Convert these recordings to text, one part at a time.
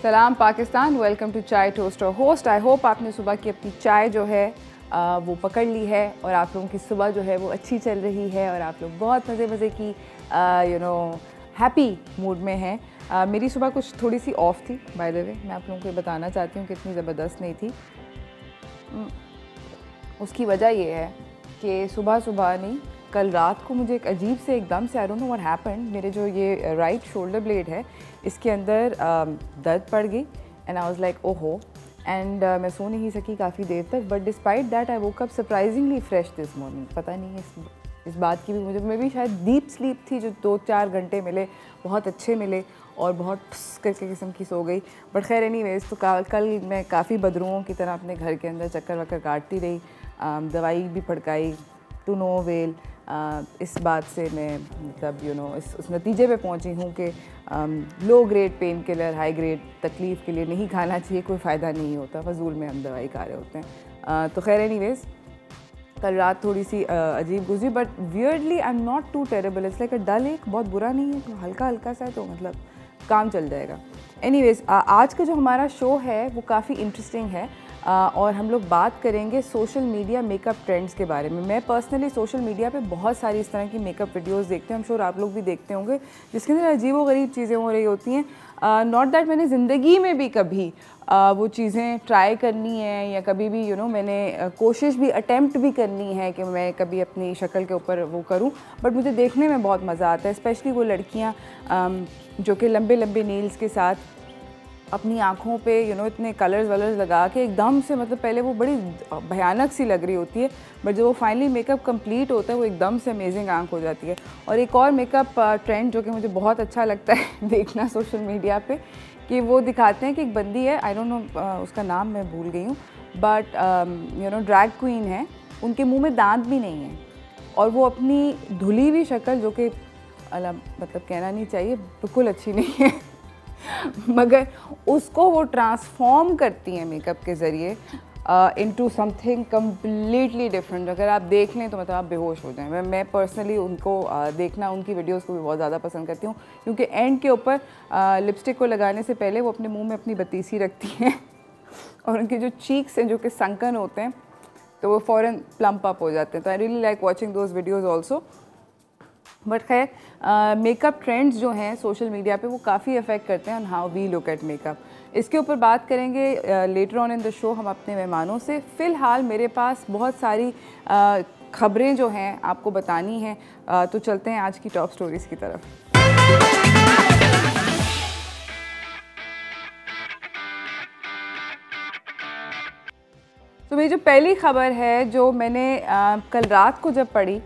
सलाम Pakistan, welcome to चाय toaster host. I hope आपने सुबह की अपनी चाय जो है वो पकड़ ली है और आप लोगों की सुबह जो है वो अच्छी चल रही है और आप लोग बहुत मज़े की हैप्पी मूड में हैं। मेरी सुबह कुछ थोड़ी सी ऑफ थी, बाय द वे मैं आप लोगों को बताना चाहती हूँ कि इतनी ज़बरदस्त नहीं थी। उसकी वजह ये है कि सुबह नहीं, कल रात को मुझे एक अजीब से एकदम से आई डोंट नो व्हाट हैपेंड, मेरे जो ये राइट शोल्डर ब्लेड है इसके अंदर दर्द पड़ गई एंड आई वाज लाइक ओहो, एंड मैं सो नहीं सकी काफ़ी देर तक। But despite that I woke up surprisingly fresh this morning. पता नहीं इस बात की भी मुझे, मैं भी शायद डीप स्लीप थी जो 2-4 घंटे मिले, बहुत अच्छे मिले और बहुत करके किस्म की सो गई। बट खैर एनीवेज, तो कल मैं काफ़ी बदरुओं की तरह अपने घर के अंदर चक्कर वक्कर काटती रही, दवाई भी पड़काई टू नो अवेल। इस बात से मैं मतलब उस नतीजे पे पहुंची हूँ कि low grade pain killer high grade तकलीफ़ के लिए नहीं खाना चाहिए, कोई फ़ायदा नहीं होता, फजूल में हम दवाई खा रहे होते हैं। तो खैर एनीवेज, कल रात थोड़ी सी अजीब गुजरी, but weirdly I am not too terrible. It's like a dull ache, बहुत बुरा नहीं है, तो हल्का हल्का सा है, तो मतलब काम चल जाएगा। एनीवेज, आज का जो हमारा शो है वो काफ़ी इंटरेस्टिंग है और हम लोग बात करेंगे सोशल मीडिया मेकअप ट्रेंड्स के बारे में। मैं पर्सनली सोशल मीडिया पे बहुत सारी इस तरह की मेकअप वीडियोस देखते हैं, हम श्योर आप लोग भी देखते होंगे, जिसके अंदर अजीब व गरीब चीज़ें हो रही होती हैं। नॉट दैट मैंने ज़िंदगी में भी कभी वो चीज़ें ट्राई करनी है या कभी भी मैंने कोशिश भी अटेम्प्ट भी करनी है कि मैं कभी अपनी शक्ल के ऊपर वो करूं, बट मुझे देखने में बहुत मज़ा आता है। स्पेशली वो लड़कियां जो कि लंबे लंबे नील्स के साथ अपनी आँखों पे इतने कलर्स वलर्स लगा के एकदम से, मतलब पहले वो बड़ी भयानक सी लग रही होती है, बट जब वो फाइनली मेकअप कंप्लीट होता है वो एकदम से अमेजिंग आँख हो जाती है। और एक और मेकअप ट्रेंड जो कि मुझे बहुत अच्छा लगता है देखना सोशल मीडिया पे, कि वो दिखाते हैं कि एक बंदी है, आई डोंट नो उसका नाम मैं भूल गई हूँ, बट ड्रैग क्वीन है, उनके मुँह में दांत भी नहीं है और वो अपनी धुली हुई शक्ल, जो कि मतलब कहना नहीं चाहिए, बिल्कुल अच्छी नहीं है मगर उसको वो ट्रांसफॉर्म करती हैं मेकअप के ज़रिए इनटू समथिंग कम्प्लीटली डिफरेंट। अगर आप देख लें तो मतलब आप बेहोश हो जाएं। मैं पर्सनली उनको देखना, उनकी वीडियोस को भी बहुत ज़्यादा पसंद करती हूँ, क्योंकि एंड के ऊपर लिपस्टिक को लगाने से पहले वो अपने मुंह में अपनी बतीसी रखती हैं और उनके जो चीक्स हैं जो कि संकन होते हैं तो वो फ़ौरन प्लम्प अप हो जाते हैं। तो I really like watching those videos also. But खैर, मेकअप ट्रेंड्स जो हैं सोशल मीडिया पे वो काफ़ी अफेक्ट करते हैं on how we look at makeup. इसके ऊपर बात करेंगे later on in the show हम अपने मेहमानों से। फ़िलहाल मेरे पास बहुत सारी खबरें जो हैं आपको बतानी हैं, तो चलते हैं आज की टॉप स्टोरीज़ की तरफ। तो मेरी जो पहली खबर है, जो मैंने कल रात को जब पढ़ी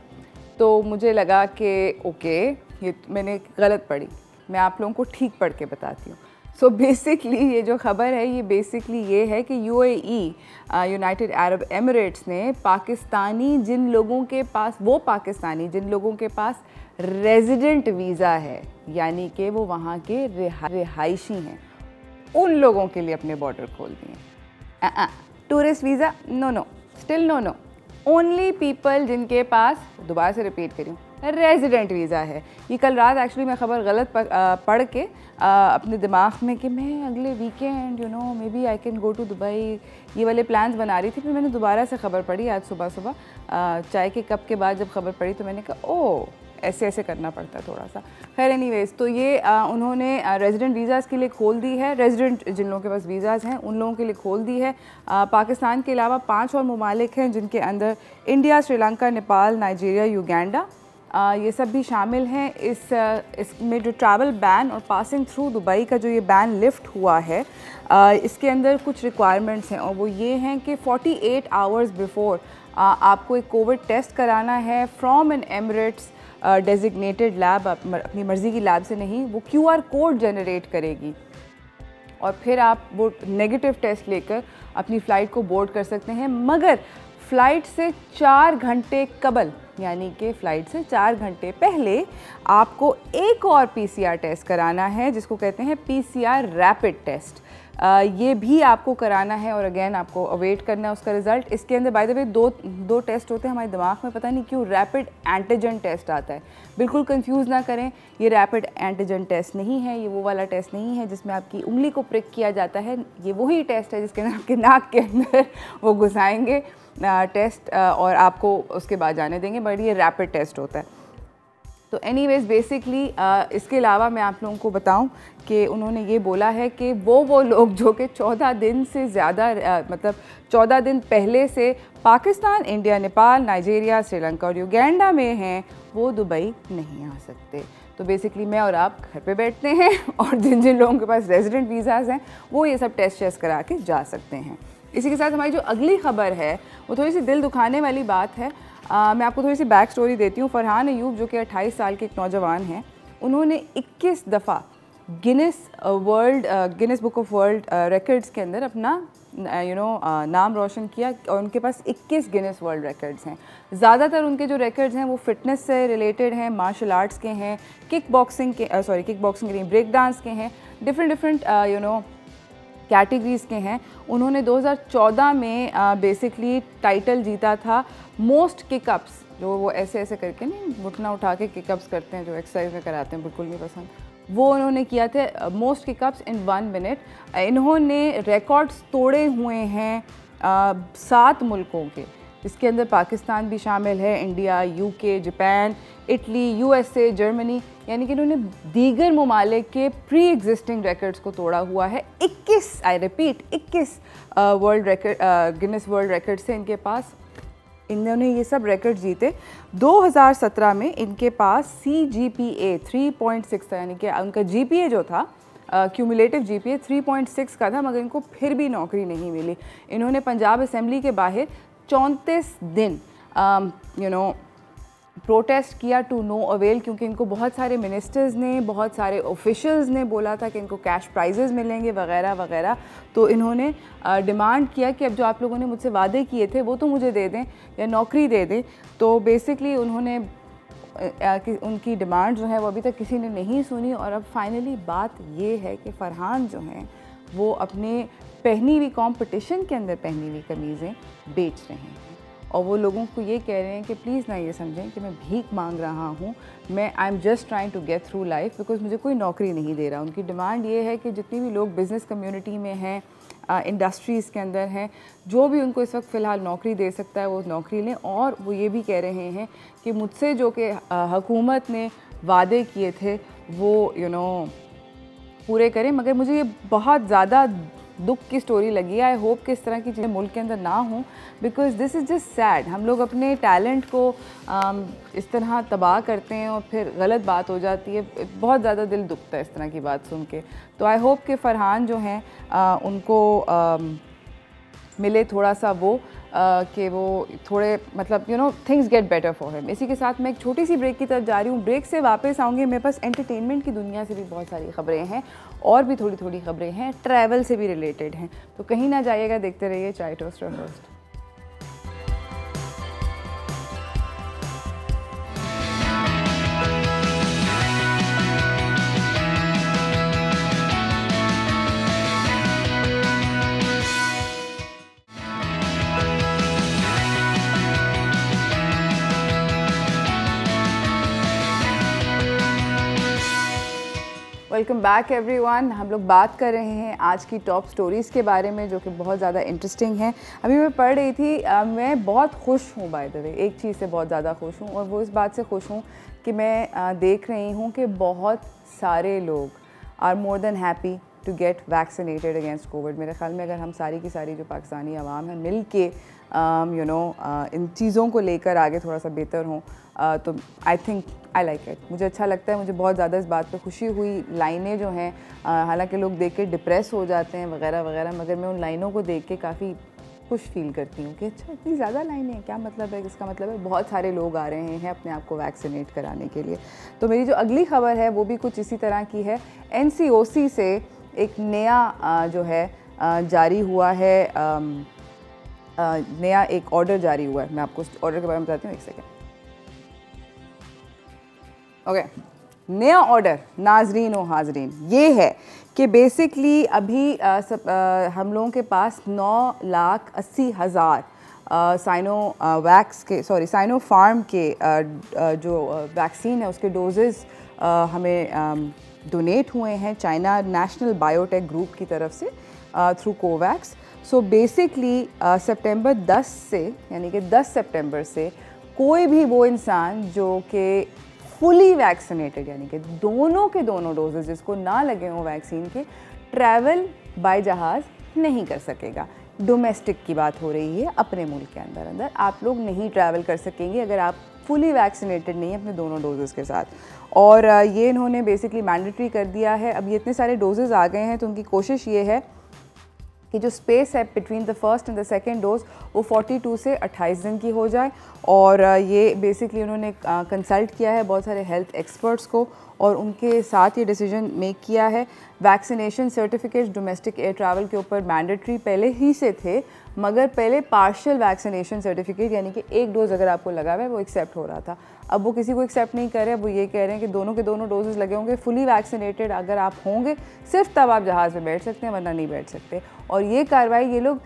तो मुझे लगा कि ओके ये मैंने गलत पढ़ी, मैं आप लोगों को ठीक पढ़ के बताती हूँ। सो बेसिकली ये जो खबर है ये बेसिकली ये है कि UAE यूनाइटेड अरब एमिरेट्स ने पाकिस्तानी जिन लोगों के पास रेजिडेंट वीज़ा है, यानी कि वो वहाँ के रिहायशी हैं, उन लोगों के लिए अपने बॉर्डर खोल दिए। Tourist visa no, still no, only people जिनके पास, दोबारा से रिपीट करी हूँ, रेजिडेंट वीज़ा है। ये कल रात एक्चुअली मैं ख़बर गलत पढ़ के अपने दिमाग में कि मैं अगले weekend may be I can go to Dubai, ये वाले प्लान्स बना रही थी। फिर मैंने दोबारा से ख़बर पढ़ी आज सुबह चाय के कप के बाद जब ख़बर पढ़ी तो मैंने कहा ओह ऐसे करना पड़ता है थोड़ा सा। खैर एनीवेज, तो ये उन्होंने रेजिडेंट वीज़ाज़ के लिए खोल दी है, रेजिडेंट जिन लोगों के पास वीज़ाज़ हैं उन लोगों के लिए खोल दी है। पाकिस्तान के अलावा 5 और ममालिक हैं जिनके अंदर India, Sri Lanka, Nepal, Nigeria, Uganda, ये सब भी शामिल हैं। इसमें जो ट्रैवल बैन और पासिंग थ्रू दुबई का जो ये बैन लिफ्ट हुआ है, इसके अंदर कुछ रिक्वायरमेंट्स हैं और वो ये हैं कि 48 आवर्स बिफोर आपको एक कोविड टेस्ट कराना है from an Emirates designated lab, अपनी मर्ज़ी की लैब से नहीं, वो QR कोड जनरेट करेगी और फिर आप वो नेगेटिव टेस्ट लेकर अपनी फ़्लाइट को बोर्ड कर सकते हैं, मगर फ़्लाइट से 4 घंटे कबल यानी कि फ़्लाइट से 4 घंटे पहले आपको एक और PCR टेस्ट कराना है, जिसको कहते हैं PCR रैपिड टेस्ट। ये भी आपको कराना है और अगेन आपको अवेट करना है उसका रिज़ल्ट। इसके अंदर बाय द वे दो टेस्ट होते हैं। हमारे दिमाग में पता नहीं क्यों रैपिड एंटीजन टेस्ट आता है, बिल्कुल कंफ्यूज ना करें। ये रैपिड एंटीजन टेस्ट नहीं है, ये वो वाला टेस्ट नहीं है जिसमें आपकी उंगली को प्रिक किया जाता है। ये वही टेस्ट है जिसके आपके नाक के अंदर वो घुसाएंगे टेस्ट और आपको उसके बाद जाने देंगे, बट ये रैपिड टेस्ट होता है। तो एनीवेज़ बेसिकली इसके अलावा मैं आप लोगों को बताऊं कि उन्होंने ये बोला है कि वो लोग जो कि 14 दिन से ज़्यादा मतलब 14 दिन पहले से पाकिस्तान, इंडिया, नेपाल, नाइजीरिया, श्रीलंका और युगांडा में हैं, वो दुबई नहीं आ सकते। तो बेसिकली मैं और आप घर पे बैठते हैं और जिन जिन लोगों के पास रेजिडेंट वीज़ाज़ हैं वो ये सब टेस्ट करा के जा सकते हैं। इसी के साथ हमारी जो अगली खबर है वो थोड़ी सी दिल दुखाने वाली बात है। मैं आपको थोड़ी सी बैक स्टोरी देती हूँ। फरहान अयूब जो कि 28 साल के एक नौजवान हैं, उन्होंने 21 दफ़ा Guinness book of world records के अंदर अपना नाम रोशन किया और उनके पास 21 गिनेस वर्ल्ड रिकॉर्ड्स हैं। ज़्यादातर उनके जो रिकॉर्ड्स हैं वो फिटनेस से रिलेटेड हैं, मार्शल आर्ट्स के हैं, किक बॉक्सिंग के नहीं, ब्रेक डांस के हैं, डिफरेंट कैटेगरीज़ के हैं। उन्होंने 2014 में बेसिकली टाइटल जीता था मोस्ट किकअप्स, जो वो ऐसे करके नहीं घुटना उठा के किकअप्स करते हैं जो एक्सरसाइज में कराते हैं, बिल्कुल नहीं पसंद, वो उन्होंने किया था मोस्ट किकअप्स इन 1 मिनट। इन्होंने रिकॉर्ड्स तोड़े हुए हैं 7 मुल्कों के, जिसके अंदर पाकिस्तान भी शामिल है, India, UK, Japan, Italy, USA, Germany, यानी कि इन्होंने दीगर ममालिक के प्री एग्जिस्टिंग रिकॉर्ड्स को तोड़ा हुआ है। 21 I repeat 21 Guinness world record से इनके पास, इन्होंने ये सब रिकॉर्ड जीते। 2017 में इनके पास CGPA 3.6 था, यानी कि उनका GPA जो था क्यूमुलेटिव GPA 3.6 का था, मगर इनको फिर भी नौकरी नहीं मिली। इन्होंने पंजाब असेंबली के बाहर 34 दिन प्रोटेस्ट किया टू नो अवेल, क्योंकि इनको बहुत सारे मिनिस्टर्स ने, बहुत सारे ऑफिशियल्स ने बोला था कि इनको कैश प्राइजेज़ मिलेंगे वगैरह वगैरह। तो इन्होंने डिमांड किया कि अब जो आप लोगों ने मुझसे वादे किए थे वो तो मुझे दे दें या नौकरी दे दें। तो बेसिकली उन्होंने उनकी डिमांड जो है वो अभी तक किसी ने नहीं सुनी, और अब फाइनली बात ये है कि फरहान जो हैं वो अपने पहनी हुई कंपटीशन के अंदर पहनी हुई कमीज़ें बेच रहे हैं, और वो लोगों को ये कह रहे हैं कि प्लीज़ ना ये समझें कि मैं भीख मांग रहा हूँ, मैं I am just trying to get through life because मुझे कोई नौकरी नहीं दे रहा। उनकी डिमांड ये है कि जितनी भी लोग बिज़नेस कम्युनिटी में हैं, इंडस्ट्रीज़ के अंदर हैं, जो भी उनको इस वक्त फ़िलहाल नौकरी दे सकता है वो नौकरी लें। और वो ये भी कह रहे हैं कि मुझसे जो कि हुकूमत ने वादे किए थे वो पूरे करें। मगर मुझे ये बहुत ज़्यादा दुख की स्टोरी लगी। आई होप कि इस तरह की चीज़ें मुल्क के अंदर ना हों, because this is just sad. हम लोग अपने टैलेंट को इस तरह तबाह करते हैं और फिर गलत बात हो जाती है। बहुत ज़्यादा दिल दुखता है इस तरह की बात सुन के। तो आई होप कि फरहान जो हैं उनको मिले थोड़ा सा वो कि वो थोड़े मतलब things get better for him. इसी के साथ मैं एक छोटी सी ब्रेक की तरफ जा रही हूँ। ब्रेक से वापस आऊँगी, मेरे पास एंटरटेनमेंट की दुनिया से भी बहुत सारी ख़बरें हैं और भी थोड़ी खबरें हैं, ट्रैवल से भी रिलेटेड हैं। तो कहीं ना जाइएगा, देखते रहिए चाय टोस्ट और रोस्ट। Welcome back everyone. हम लोग बात कर रहे हैं आज की टॉप स्टोरीज़ के बारे में, जो कि बहुत ज़्यादा इंटरेस्टिंग है। अभी मैं पढ़ रही थी, मैं बहुत खुश हूँ बाय द वे, एक चीज़ से बहुत ज़्यादा खुश हूँ, और वो इस बात से खुश हूँ कि मैं देख रही हूँ कि बहुत सारे लोग are more than happy to get vaccinated against covid. मेरे ख्याल में अगर हम सारी की सारी जो पाकिस्तानी आवाम है मिल के इन चीज़ों को लेकर आगे थोड़ा सा बेहतर हों, तो I think I like it. मुझे अच्छा लगता है, मुझे बहुत ज़्यादा इस बात पे खुशी हुई। लाइनें जो हैं, हालांकि लोग देख के डिप्रेस हो जाते हैं वगैरह वगैरह, मगर मैं उन लाइनों को देख के काफ़ी खुश फील करती हूँ कि अच्छा इतनी ज़्यादा लाइनें हैं, क्या मतलब है? इसका मतलब है बहुत सारे लोग आ रहे हैं अपने आप को वैक्सीनेट कराने के लिए। तो मेरी जो अगली खबर है वो भी कुछ इसी तरह की है। NCOC से एक नया जो है जारी हुआ है, नया एक ऑर्डर जारी हुआ है। मैं आपको ऑर्डर के बारे में बताती हूँ, एक सेकेंड। ओके, नया ऑर्डर नाजरीन व हाजरीन ये है कि बेसिकली अभी हम लोगों के पास 9,80,000 साइनो फार्म के जो वैक्सीन है उसके डोजेज़ हमें डोनेट हुए हैं चाइना नेशनल बायोटेक ग्रुप की तरफ से थ्रू कोवैक्स। सो बेसिकली सितंबर 10 से यानी कि 10 सितंबर से कोई भी वो इंसान जो कि फुली वैक्सीनेटेड यानी कि दोनों के दोनों डोजेज जिसको ना लगे हों वैक्सीन के, ट्रैवल बाय जहाज़ नहीं कर सकेगा। डोमेस्टिक की बात हो रही है, अपने मुल्क के अंदर आप लोग नहीं ट्रैवल कर सकेंगे अगर आप फुली वैक्सीनेटेड नहीं हैं अपने दोनों डोजेज़ के साथ। और ये इन्होंने बेसिकली मैंडेटरी कर दिया है। अब ये इतने सारे डोजेज़ आ गए हैं तो उनकी कोशिश ये है कि जो स्पेस है between the first and the second dose वो 42 से 28 दिन की हो जाए। और ये बेसिकली उन्होंने कंसल्ट किया है बहुत सारे हेल्थ एक्सपर्ट्स को और उनके साथ ये डिसीजन मेक किया है। Vaccination certificates domestic air travel के ऊपर मैंडेटरी पहले ही से थे, मगर पहले पार्शियल वैक्सीनेशन सर्टिफिकेट यानी कि एक डोज़ अगर आपको लगा हुआ है वो एक्सेप्ट हो रहा था। अब वो किसी को एक्सेप्ट नहीं कर रहे, वो ये कह रहे हैं कि दोनों के दोनों डोजेस लगे होंगे, फुली वैक्सीनेटेड अगर आप होंगे सिर्फ तब आप जहाज़ में बैठ सकते हैं वरना नहीं बैठ सकते। और ये कार्रवाई ये लोग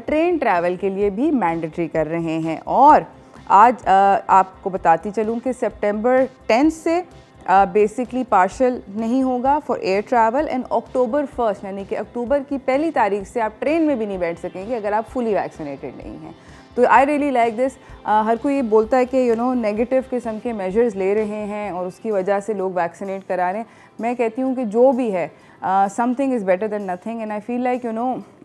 ट्रेन ट्रैवल के लिए भी मैंडेटरी कर रहे हैं। और आज आपको बताती चलूँ कि सितंबर 10 से बेसिकली पार्शल नहीं होगा for air travel and October 1 यानी कि अक्टूबर की पहली तारीख से आप ट्रेन में भी नहीं बैठ सकेंगे अगर आप फुली वैक्सीनेटेड नहीं हैं। तो आई रियली लाइक दिस। हर कोई ये बोलता है कि नेगेटिव किस्म के मेजर्स ले रहे हैं और उसकी वजह से लोग वैक्सीनेट करा रहे हैं। मैं कहती हूँ कि जो भी है something is better than nothing and I feel like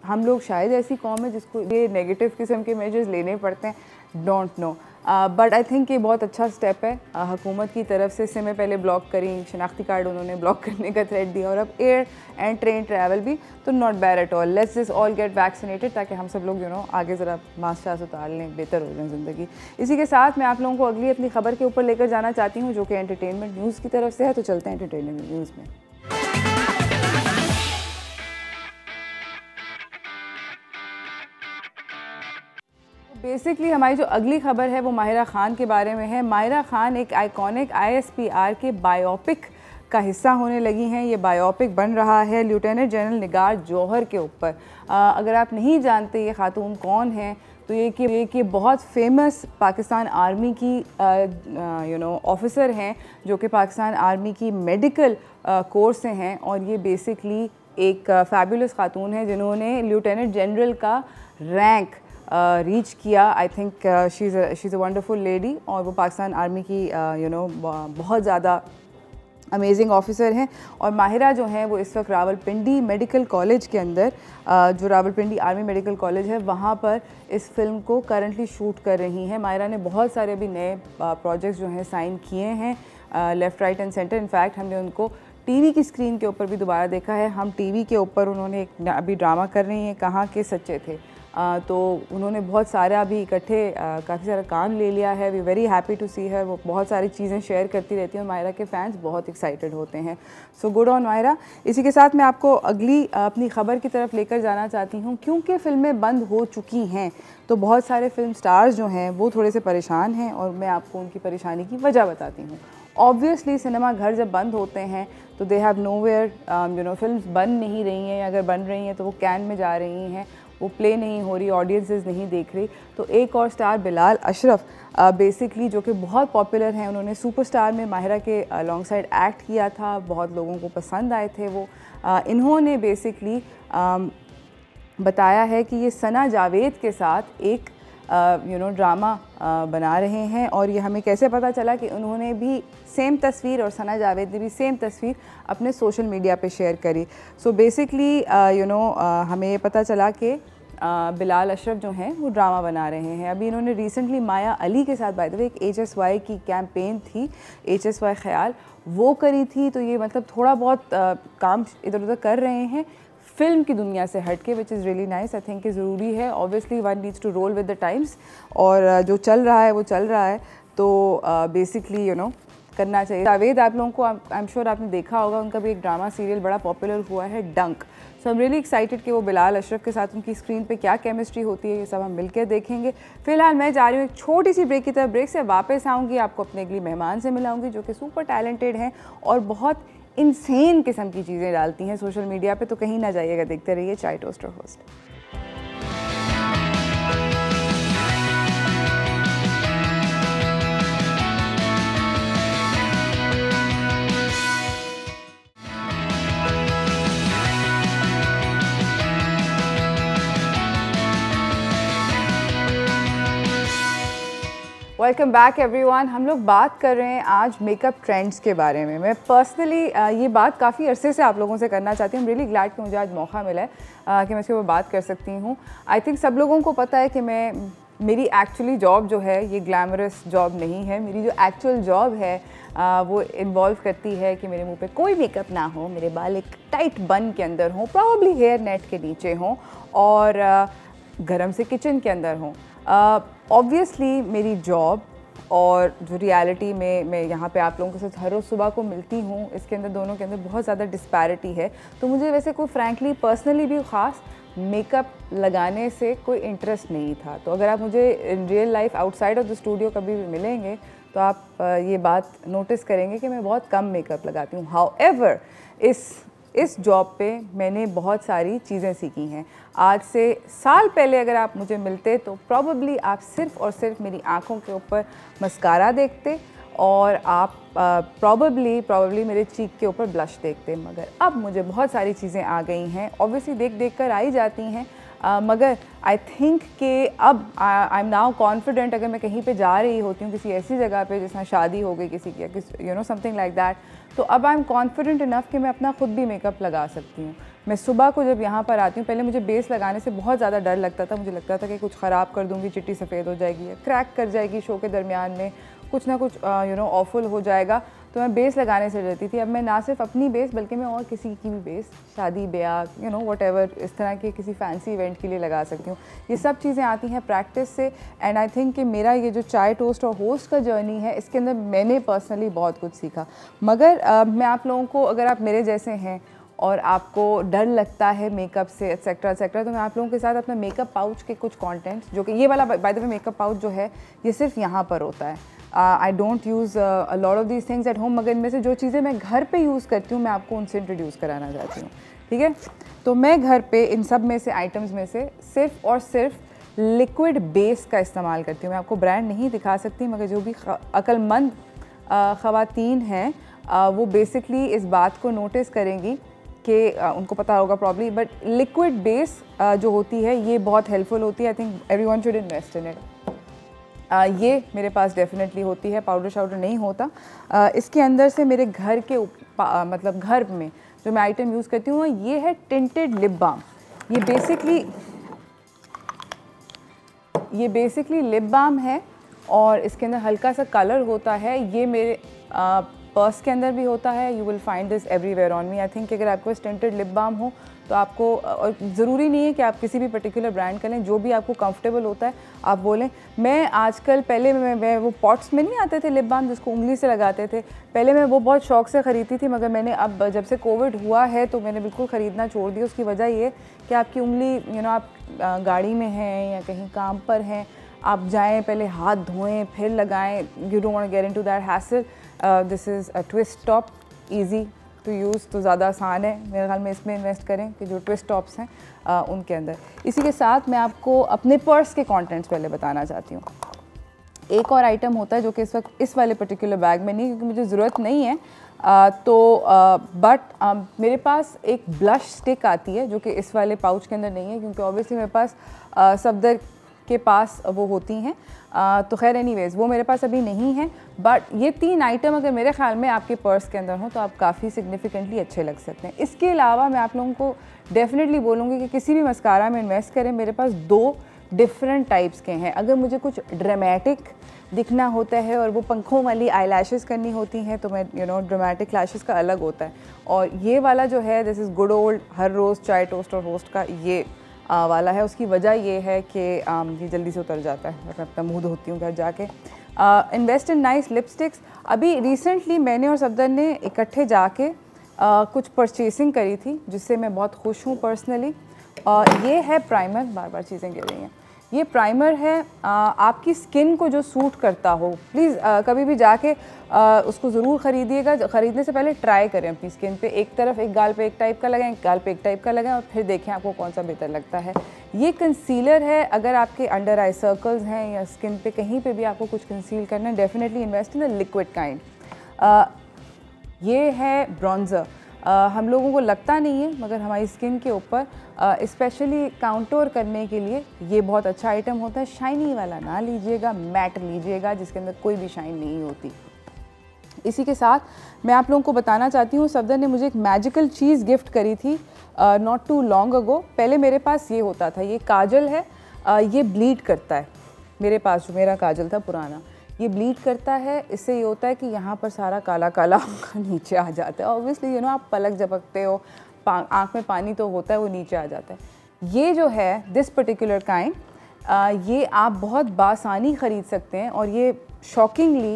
हम लोग शायद ऐसी कौम है जिसको ये नेगेटिव किस्म के मेजर्स लेने पड़ते हैं, don't know. But I think ये बहुत अच्छा स्टेप है हुकूमत की तरफ से। सिमें पहले ब्लॉक करी, शनाख्ती कार्ड उन्होंने ब्लॉक करने का थ्रेट दिया और अब एयर एंड ट्रेन ट्रैवल भी, तो not bad at all. Let's just all get vaccinated ताकि हम सब लोग आगे ज़रा मास्क शास उतार लें, बेहतर हो जाए ज़िंदगी। इसी के साथ मैं आप लोगों को अगली अपनी खबर के ऊपर लेकर जाना चाहती हूँ जो कि एंटरटेनमेंट न्यूज़ की तरफ से है। तो चलते हैं एंटरटेनमेंट न्यूज़ में। बेसिकली हमारी जो अगली खबर है वो माहिरा ख़ान के बारे में है। माहिरा ख़ान एक आइकॉनिक ISPR के बायोपिक का हिस्सा होने लगी हैं। ये बायोपिक बन रहा है लेफ्टिनेंट जनरल निगार जौहर के ऊपर। अगर आप नहीं जानते ये खातून कौन हैं तो ये बहुत फेमस पाकिस्तान आर्मी की ऑफिसर हैं जो कि पाकिस्तान आर्मी की मेडिकल कोर्स से हैं। और ये बेसिकली एक फैबुलस खातून है जिन्होंने लेफ्टिनेंट जनरल का रैंक रीच किया। I think she is a wonderful lady और वो पाकिस्तान आर्मी की बहुत ज़्यादा अमेजिंग ऑफिसर हैं। और माहिरा जो हैं वो इस वक्त रावलपिंडी मेडिकल कॉलेज के अंदर जो रावलपिंडी आर्मी मेडिकल कॉलेज है वहाँ पर इस फिल्म को करंटली शूट कर रही हैं। माहिरा ने बहुत सारे अभी नए प्रोजेक्ट्स जो हैं साइन किए हैं left right and centre. In fact हमने उनको टीवी की स्क्रीन के ऊपर भी दोबारा देखा है। हम टीवी के ऊपर उन्होंने एक अभी ड्रामा कर रही हैं कहाँ के सच्चे थे, तो उन्होंने बहुत सारा अभी इकट्ठे काफ़ी सारा काम ले लिया है। वी वेरी हैप्पी टू सी हर। वो बहुत सारी चीज़ें शेयर करती रहती हैं और माहिरा के फैंस बहुत एक्साइटेड होते हैं। So good on Mahira. इसी के साथ मैं आपको अगली अपनी ख़बर की तरफ लेकर जाना चाहती हूँ। क्योंकि फ़िल्में बंद हो चुकी हैं तो बहुत सारे फिल्म स्टार्स जो हैं वो थोड़े से परेशान हैं और मैं आपको उनकी परेशानी की वजह बताती हूँ। ऑब्वियसली सिनेमा घर जब बंद होते हैं तो दे हैव नोवेयर फिल्म्स बन नहीं रही हैं, अगर बन रही हैं तो वो कैन में जा रही हैं, वो प्ले नहीं हो रही, ऑडियंसेस नहीं देख रही। तो एक और स्टार बिलाल अशरफ बेसिकली जो कि बहुत पॉपुलर हैं, उन्होंने सुपरस्टार में माहिरा के लॉन्ग साइड एक्ट किया था, बहुत लोगों को पसंद आए थे वो। इन्होंने बेसिकली बताया है कि ये सना जावेद के साथ एक ड्रामा बना रहे हैं। और ये हमें कैसे पता चला कि उन्होंने भी सेम तस्वीर और सना जावेद ने भी सेम तस्वीर अपने सोशल मीडिया पे शेयर करी। सो बेसिकली हमें ये पता चला कि बिलाल अशरफ जो हैं वो ड्रामा बना रहे हैं। अभी इन्होंने रिसेंटली माया अली के साथ बाय द वे एक HSY की कैंपेन थी, HSY ख्याल, वो करी थी। तो ये मतलब थोड़ा बहुत काम इधर उधर कर रहे हैं फ़िल्म की दुनिया से हट के, which is really nice. I think ज़रूरी है, obviously one needs to roll with the times. और जो चल रहा है वो चल रहा है। तो बेसिकली करना चाहिए। जावेद आप लोगों को आई एम श्योर आपने देखा होगा, उनका भी एक ड्रामा सीरियल बड़ा पॉपुलर हुआ है डंक। सो आई एम रियली एक्साइटेड कि वो बिलाल अशरफ के साथ उनकी स्क्रीन पे क्या केमिस्ट्री होती है, ये सब हम मिलकर देखेंगे। फिलहाल मैं जा रही हूँ एक छोटी सी ब्रेक की तरफ। ब्रेक से वापस आऊँगी, आपको अपने अगली मेहमान से मिलाऊंगी जो कि सुपर टैलेंटेड हैं और बहुत इंसेन किस्म की चीज़ें डालती हैं सोशल मीडिया पे। तो कहीं ना जाइएगा, देखते रहिए चाय toaster host. Welcome back everyone. हम लोग बात कर रहे हैं आज मेकअप ट्रेंड्स के बारे में। मैं पर्सनली ये बात काफ़ी अरसे से आप लोगों से करना चाहती हूँ। रियली ग्लैड कि मुझे आज मौका मिला है कि मैं इसके ऊपर बात कर सकती हूँ। आई थिंक सब लोगों को पता है कि मेरी एक्चुअली जॉब जो है ये ग्लैमरस जॉब नहीं है। मेरी जो एक्चुअल जॉब है वो इन्वॉल्व करती है कि मेरे मुंह पे कोई मेकअप ना हो, मेरे बाल एक टाइट बन के अंदर हों, प्रॉब्ली हेयर नेट के नीचे हों और गरम से किचन के अंदर हों। ऑब्वियसली मेरी जॉब और जो रियलिटी में मैं यहाँ पे आप लोगों के साथ हर रोज़ सुबह को मिलती हूँ, इसके अंदर दोनों के अंदर बहुत ज़्यादा डिस्पैरिटी है। तो मुझे वैसे कोई फ्रैंकली पर्सनली भी ख़ास मेकअप लगाने से कोई इंटरेस्ट नहीं था। तो अगर आप मुझे in real life outside of the studio कभी भी मिलेंगे तो आप ये बात नोटिस करेंगे कि मैं बहुत कम मेकअप लगाती हूँ। हाउएवर इस जॉब पे मैंने बहुत सारी चीज़ें सीखी हैं। आज से साल पहले अगर आप मुझे मिलते तो प्रॉबली आप सिर्फ़ और सिर्फ मेरी आँखों के ऊपर मस्कारा देखते और आप प्रॉबली मेरे चीक के ऊपर ब्लश देखते। मगर अब मुझे बहुत सारी चीज़ें आ गई हैं, ऑब्वियसली देख कर आई जाती हैं, मगर आई थिंक कि अब आई एम नाउ कॉन्फिडेंट। अगर मैं कहीं पे जा रही होती हूँ किसी ऐसी जगह पे जिसमें शादी हो गई किसी की, you know something like that, तो अब आई एम कॉन्फिडेंट इनफ कि मैं अपना खुद भी मेकअप लगा सकती हूँ। मैं सुबह को जब यहाँ पर आती हूँ, पहले मुझे बेस लगाने से बहुत ज़्यादा डर लगता था। मुझे लगता था कि कुछ ख़राब कर दूँगी, चिट्टी सफ़ेद हो जाएगी या क्रैक कर जाएगी, शो के दरमियान में कुछ ना कुछ ऑफुल हो जाएगा। तो मैं बेस लगाने से डरती थी। अब मैं ना सिर्फ अपनी बेस बल्कि मैं और किसी की भी बेस, शादी ब्याह, व्हाटएवर, इस तरह के किसी फैंसी इवेंट के लिए लगा सकती हूँ। ये सब चीज़ें आती हैं प्रैक्टिस से। एंड आई थिंक कि मेरा ये जो चाय टोस्ट और होस्ट का जर्नी है, इसके अंदर मैंने पर्सनली बहुत कुछ सीखा। मगर मैं आप लोगों को, अगर आप मेरे जैसे हैं और आपको डर लगता है मेकअप से एक्सेट्रा एक्सेट्रा, तो मैं आप लोगों के साथ अपना मेकअप पाउच के कुछ कंटेंट्स, जो कि ये वाला bye the way makeup pouch जो है ये सिर्फ यहाँ पर होता है। I don't use a lot of these things at home, मगर इनमें से जो चीज़ें मैं घर पे यूज़ करती हूँ मैं आपको उनसे इंट्रोड्यूस कराना चाहती हूँ। ठीक है, तो मैं घर पे इन सब में से आइटम्स में से सिर्फ और सिर्फ लिक्विड बेस का इस्तेमाल करती हूँ। मैं आपको ब्रांड नहीं दिखा सकती, मगर जो भी अक्लमंद ख़वातीन हैं वो बेसिकली इस बात को नोटिस करेंगी कि उनको पता होगा प्रॉब्ली, बट लिक्विड बेस जो होती है ये बहुत हेल्पफुल होती है। I think everyone should invest in it. ये मेरे पास डेफिनेटली होती है, पाउडर शाउडर नहीं होता। इसके अंदर से मेरे घर के मतलब घर में जो मैं आइटम यूज़ करती हूँ ये है टिंटेड लिप बाम। ये बेसिकली लिप बाम है और इसके अंदर हल्का सा कलर होता है। ये मेरे पर्स के अंदर भी होता है। You will find this everywhere on me. I think अगर आपको टिंटेड लिप बाम हो तो आपको, और ज़रूरी नहीं है कि आप किसी भी पर्टिकुलर ब्रांड का लें, जो भी आपको कंफर्टेबल होता है आप बोलें। मैं आजकल, पहले मैं वो पॉट्स में नहीं आते थे लिप बाम जिसको उंगली से लगाते थे, पहले मैं वो बहुत शौक से ख़रीदती थी, मगर मैंने अब जब से कोविड हुआ है तो मैंने बिल्कुल ख़रीदना छोड़ दिया। उसकी वजह ये कि आपकी उंगली, आप गाड़ी में हैं या कहीं काम पर हैं, आप जाएँ पहले हाथ धोएँ फिर लगाएँ। You don't want to get into that hassle. This is a twist top, easy to use, तो ज़्यादा आसान है। मेरे ख्याल में इसमें इन्वेस्ट करें कि जो ट्विस्ट टॉप्स हैं उनके अंदर। इसी के साथ मैं आपको अपने पर्स के कंटेंट्स पहले बताना चाहती हूँ। एक और आइटम होता है जो कि इस वक्त इस वाले पर्टिकुलर बैग में नहीं, क्योंकि मुझे ज़रूरत नहीं है, बट मेरे पास एक ब्लश स्टिक आती है जो कि इस वाले पाउच के अंदर नहीं है, क्योंकि ऑब्वियसली मेरे पास सफदर के पास वो होती हैं। तो खैर एनीवेज़ वो मेरे पास अभी नहीं है। बट ये 3 आइटम अगर मेरे ख्याल में आपके पर्स के अंदर हो तो आप काफ़ी सिग्निफिकेंटली अच्छे लग सकते हैं। इसके अलावा मैं आप लोगों को डेफिनेटली बोलूँगी कि किसी भी मस्कारा में इन्वेस्ट करें। मेरे पास 2 डिफरेंट टाइप्स के हैं। अगर मुझे कुछ ड्रामेटिक दिखना होता है और वो पंखों वाली आई लैशेस करनी होती हैं तो मैं ड्रामेटिक लैशेस का अलग होता है। और ये वाला जो है दिस इज़ गुड ओल्ड हर रोज़ चाय टोस्ट और होस्ट का ये वाला है। उसकी वजह ये है कि ये जल्दी से उतर जाता है। मैं अपना मुँह धोती हूँ घर जाके। Invest in nice lipsticks. अभी रिसेंटली मैंने और सफदर ने इकट्ठे जाके कुछ परचेसिंग करी थी जिससे मैं बहुत खुश हूँ पर्सनली। ये है प्राइमर, बार बार चीज़ें गिर रही हैं। ये प्राइमर है आपकी स्किन को जो सूट करता हो, प्लीज़ कभी भी जाके उसको ज़रूर ख़रीदिएगा। ख़रीदने से पहले ट्राई करें अपनी स्किन पे, एक तरफ एक गाल पे एक टाइप का लगाएं, एक गाल पे एक टाइप का लगाएं और फिर देखें आपको कौन सा बेहतर लगता है। ये कंसीलर है, अगर आपके अंडर आई सर्कल्स हैं या स्किन पे कहीं पे भी आपको कुछ कंसील करना है, definitely invest in a liquid kind. ये है ब्रॉन्ज़र। हम लोगों को लगता नहीं है मगर हमारी स्किन के ऊपर स्पेशली काउंटोर करने के लिए ये बहुत अच्छा आइटम होता है। शाइनी वाला ना लीजिएगा, मैट लीजिएगा जिसके अंदर कोई भी शाइन नहीं होती। इसी के साथ मैं आप लोगों को बताना चाहती हूँ, सफदर ने मुझे एक मैजिकल चीज़ गिफ्ट करी थी नॉट टू लॉन्ग अगो। पहले मेरे पास ये होता था, ये काजल है, ये ब्लीड करता है। मेरे पास जो मेरा काजल था पुराना, ये ब्लीड करता है। इससे ये होता है कि यहाँ पर सारा काला काला नीचे आ जाता है। ऑब्वियसली आप पलक झपकते हो, आँख में पानी तो होता है, वो नीचे आ जाता है। ये जो है दिस पर्टिकुलर काइंड, ये आप बहुत बासानी ख़रीद सकते हैं और ये शॉकिंगली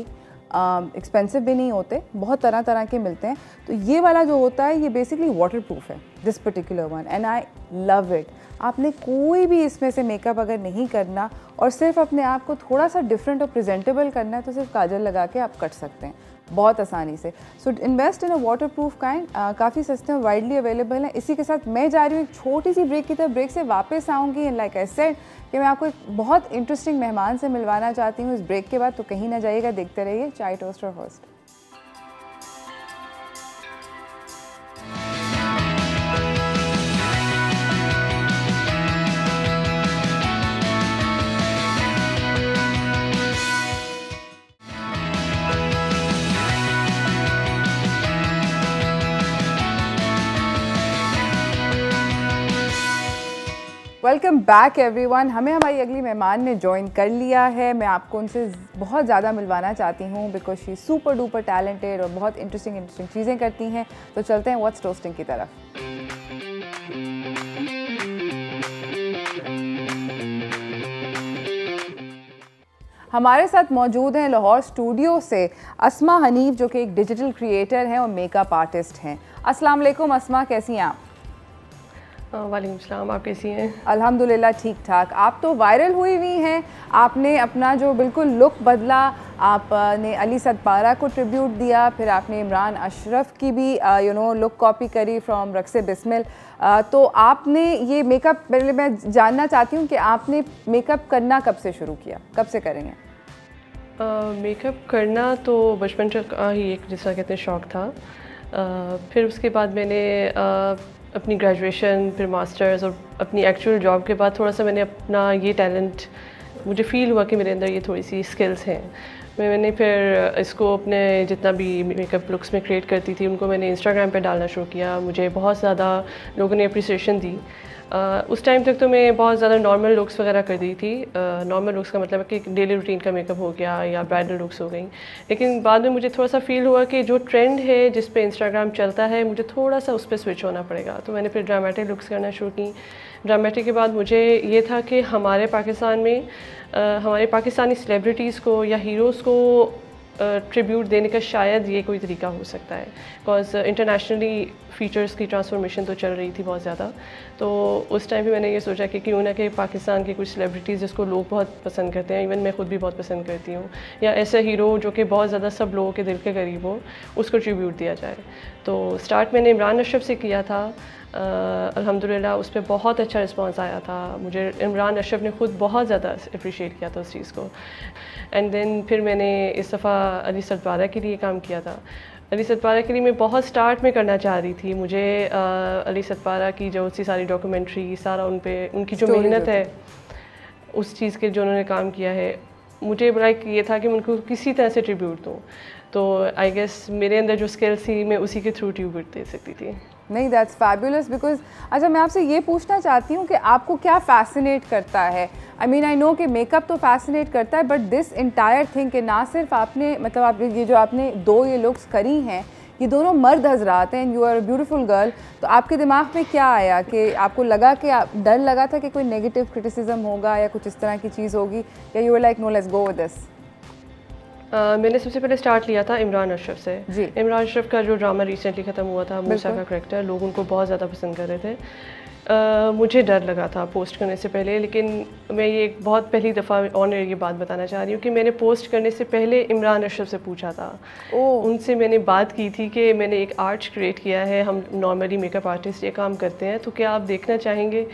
एक्सपेंसिव भी नहीं होते, बहुत तरह तरह के मिलते हैं। तो ये वाला जो होता है ये बेसिकली वाटर प्रूफ है, this particular one, and I love it. आपने कोई भी इसमें से मेकअप अगर नहीं करना और सिर्फ अपने आप को थोड़ा सा डिफरेंट और प्रेजेंटेबल करना है तो सिर्फ काजल लगा के आप कर सकते हैं बहुत आसानी से। So invest in a water proof kind, काफ़ी सस्ते हैं, वाइडली अवेलेबल हैं। इसी के साथ मैं जा रही हूँ एक छोटी सी ब्रेक की तरफ। ब्रेक से वापस आऊँगी एंड लाइक आई सेड कि मैं आपको एक बहुत इंटरेस्टिंग मेहमान से मिलवाना चाहती हूँ इस ब्रेक के बाद, तो कहीं ना जाइएगा, देखते रहिए चाय toaster first. Welcome back everyone. हमें हमारी अगली मेहमान ने ज्वाइन कर लिया है। मैं आपको उनसे बहुत ज़्यादा मिलवाना चाहती हूँ because she super duper talented और बहुत इंटरेस्टिंग चीज़ें करती हैं। तो चलते हैं व्हाट्स टोस्टिंग की तरफ। हमारे साथ मौजूद हैं लाहौर स्टूडियो से अस्मा हनीफ, जो कि एक डिजिटल क्रिएटर हैं और मेकअप आर्टिस्ट हैं। अस्सलाम वालेकुम अस्मा, कैसी हैं आप? वालेकुम सलाम, आप कैसी हैं? अल्हम्दुलिल्लाह ठीक ठाक। आप तो वायरल हुई हैं, आपने अपना जो बिल्कुल लुक बदला, आपने अली सदपारा को ट्रिब्यूट दिया, फिर आपने इमरान अशरफ की भी लुक कॉपी करी फ्रॉम रक्से बिस्मिल। तो आपने ये मेकअप, पहले मैं जानना चाहती हूँ कि आपने मेकअप करना कब से शुरू किया, कब से करेंगे? मेकअप करना तो बचपन का ही एक जिसका कहते हैं शौक़ था। फिर उसके बाद मैंने अपनी ग्रेजुएशन, फिर मास्टर्स और अपनी एक्चुअल जॉब के बाद थोड़ा सा मैंने अपना ये टैलेंट, मुझे फ़ील हुआ कि मेरे अंदर ये थोड़ी सी स्किल्स हैं। मैंने फिर इसको अपने जितना भी मेकअप लुक्स में क्रिएट करती थी उनको मैंने इंस्टाग्राम पे डालना शुरू किया। मुझे बहुत ज़्यादा लोगों ने अप्रिसिएशन दी। उस टाइम तक तो मैं बहुत ज़्यादा नॉर्मल लुक्स वगैरह कर दी थी। नॉर्मल लुक्स का मतलब है कि डेली रूटीन का मेकअप हो गया या ब्राइडल लुक्स हो गई। लेकिन बाद में मुझे थोड़ा सा फ़ील हुआ कि जो ट्रेंड है जिस पे इंस्टाग्राम चलता है, मुझे थोड़ा सा उस पर स्विच होना पड़ेगा। तो मैंने फिर ड्रामेटिक लुक्स करना शुरू की। ड्रामेटिक के बाद मुझे ये था कि हमारे पाकिस्तान में हमारे पाकिस्तानी सेलिब्रिटीज़ को या हीरोज़ को ट्रिब्यूट देने का शायद ये कोई तरीका हो सकता है, बिकॉज इंटरनेशनली फ़ीचर्स की ट्रांसफॉर्मेशन तो चल रही थी बहुत ज़्यादा। तो उस टाइम पे मैंने ये सोचा कि क्यों ना कि पाकिस्तान के कुछ सेलिब्रिटीज़ जिसको लोग बहुत पसंद करते हैं, इवन मैं खुद भी बहुत पसंद करती हूँ, या ऐसा हीरो जो कि बहुत ज़्यादा सब लोगों के दिल के करीब हो, उसको ट्रिब्यूट दिया जाए। तो स्टार्ट मैंने इमरान अशरफ से किया था। अल्हम्दुलिल्लाह उस पर बहुत अच्छा रिस्पांस आया था। मुझे इमरान अशरफ ने ख़ुद बहुत ज़्यादा अप्रिशिएट किया था उस चीज़ को। एंड देन फिर मैंने इस दफ़ा अली सदपारा के लिए काम किया था। अली सदपारा के लिए मैं बहुत स्टार्ट में करना चाह रही थी। मुझे अली सदपारा की जो सी सारी डॉक्यूमेंट्री, सारा उन पे उनकी जो मेहनत है, उस चीज़ के जो उन्होंने काम किया है, मुझे लाइक ये था कि मैं उनको किसी तरह से ट्रिब्यूट दूँ। तो आई गेस मेरे अंदर जो स्किल्स थी मैं उसी के थ्रू ट्रिब्यूट दे सकती थी। नहीं, दैट्स फैबुलस। बिकॉज अच्छा, मैं आपसे ये पूछना चाहती हूँ कि आपको क्या फ़ैसिनेट करता है? आई मीन आई नो कि मेकअप तो फ़ैसिनेट करता है, बट दिस इंटायर थिंग कि ना सिर्फ आपने, मतलब आप ये जो आपने दो ये लुक्स करी हैं, ये दोनों मर्द हजरात हैं, you are a beautiful girl. तो आपके दिमाग में क्या आया कि आपको लगा कि डर लगा था कि कोई नेगेटिव क्रिटिसिज्म होगा या कुछ इस तरह की चीज़ होगी, या you were like no let's go with this? मैंने सबसे पहले स्टार्ट लिया था इमरान अशरफ से। जी। इमरान अशरफ का जो ड्रामा रिसेंटली ख़त्म हुआ था, मूसा का करैक्टर, लोग उनको बहुत ज़्यादा पसंद कर रहे थे। मुझे डर लगा था पोस्ट करने से पहले, लेकिन मैं ये एक बहुत पहली दफ़ा ऑन एयर ये बात बताना चाह रही हूँ कि मैंने पोस्ट करने से पहले इमरान अशरफ से पूछा था। उनसे मैंने बात की थी कि मैंने एक आर्ट क्रिएट किया है, हम नॉर्मली मेकअप आर्टिस्ट ये काम करते हैं, तो क्या आप देखना चाहेंगे।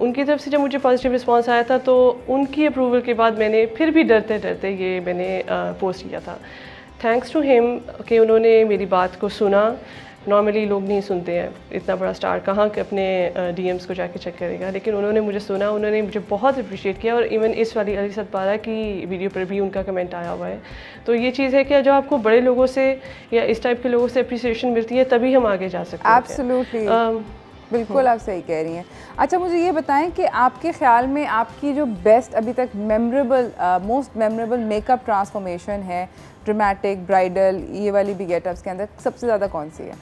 उनकी तरफ से जब मुझे पॉजिटिव रिस्पांस आया था तो उनकी अप्रूवल के बाद मैंने फिर भी डरते डरते ये मैंने पोस्ट किया था। थैंक्स टू हिम कि उन्होंने मेरी बात को सुना। नॉर्मली लोग नहीं सुनते हैं, इतना बड़ा स्टार कहाँ के अपने डीएम्स को जाके चेक करेगा, लेकिन उन्होंने मुझे सुना, उन्होंने मुझे बहुत अप्रिशिएट किया। और इवन इस वाली अली सतपारा की वीडियो पर भी उनका कमेंट आया हुआ है। तो ये चीज़ है कि जब आपको बड़े लोगों से या इस टाइप के लोगों से अप्रिसिएशन मिलती है तभी हम आगे जा सकते हैं। एब्सोल्युटली, बिल्कुल आप सही कह रही हैं। अच्छा, मुझे ये बताएं कि आपके ख्याल में आपकी जो बेस्ट अभी तक memorable most memorable makeup transformation है, ड्रामेटिक, ब्राइडल, ये वाली भी गेटअप्स के अंदर सबसे ज़्यादा कौन सी है?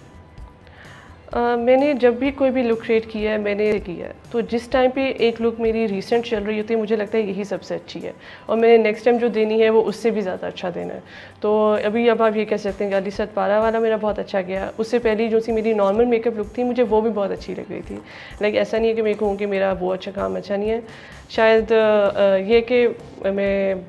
मैंने जब भी कोई भी लुक क्रिएट किया है मैंने किया है, तो जिस टाइम पे एक लुक मेरी रीसेंट चल रही होती है मुझे लगता है यही सबसे अच्छी है और मैंने नेक्स्ट टाइम जो देनी है वो उससे भी ज़्यादा अच्छा देना है। तो अब आप ये कह सकते हैं कि अली सतपारा वाला मेरा बहुत अच्छा गया। उससे पहले जो सी मेरी नॉर्मल मेकअप लुक थी मुझे वो भी बहुत अच्छी लग रही थी। लाइक ऐसा नहीं है कि मैं कहूँ कि मेरा वो अच्छा काम अच्छा नहीं है, शायद ये कि मैं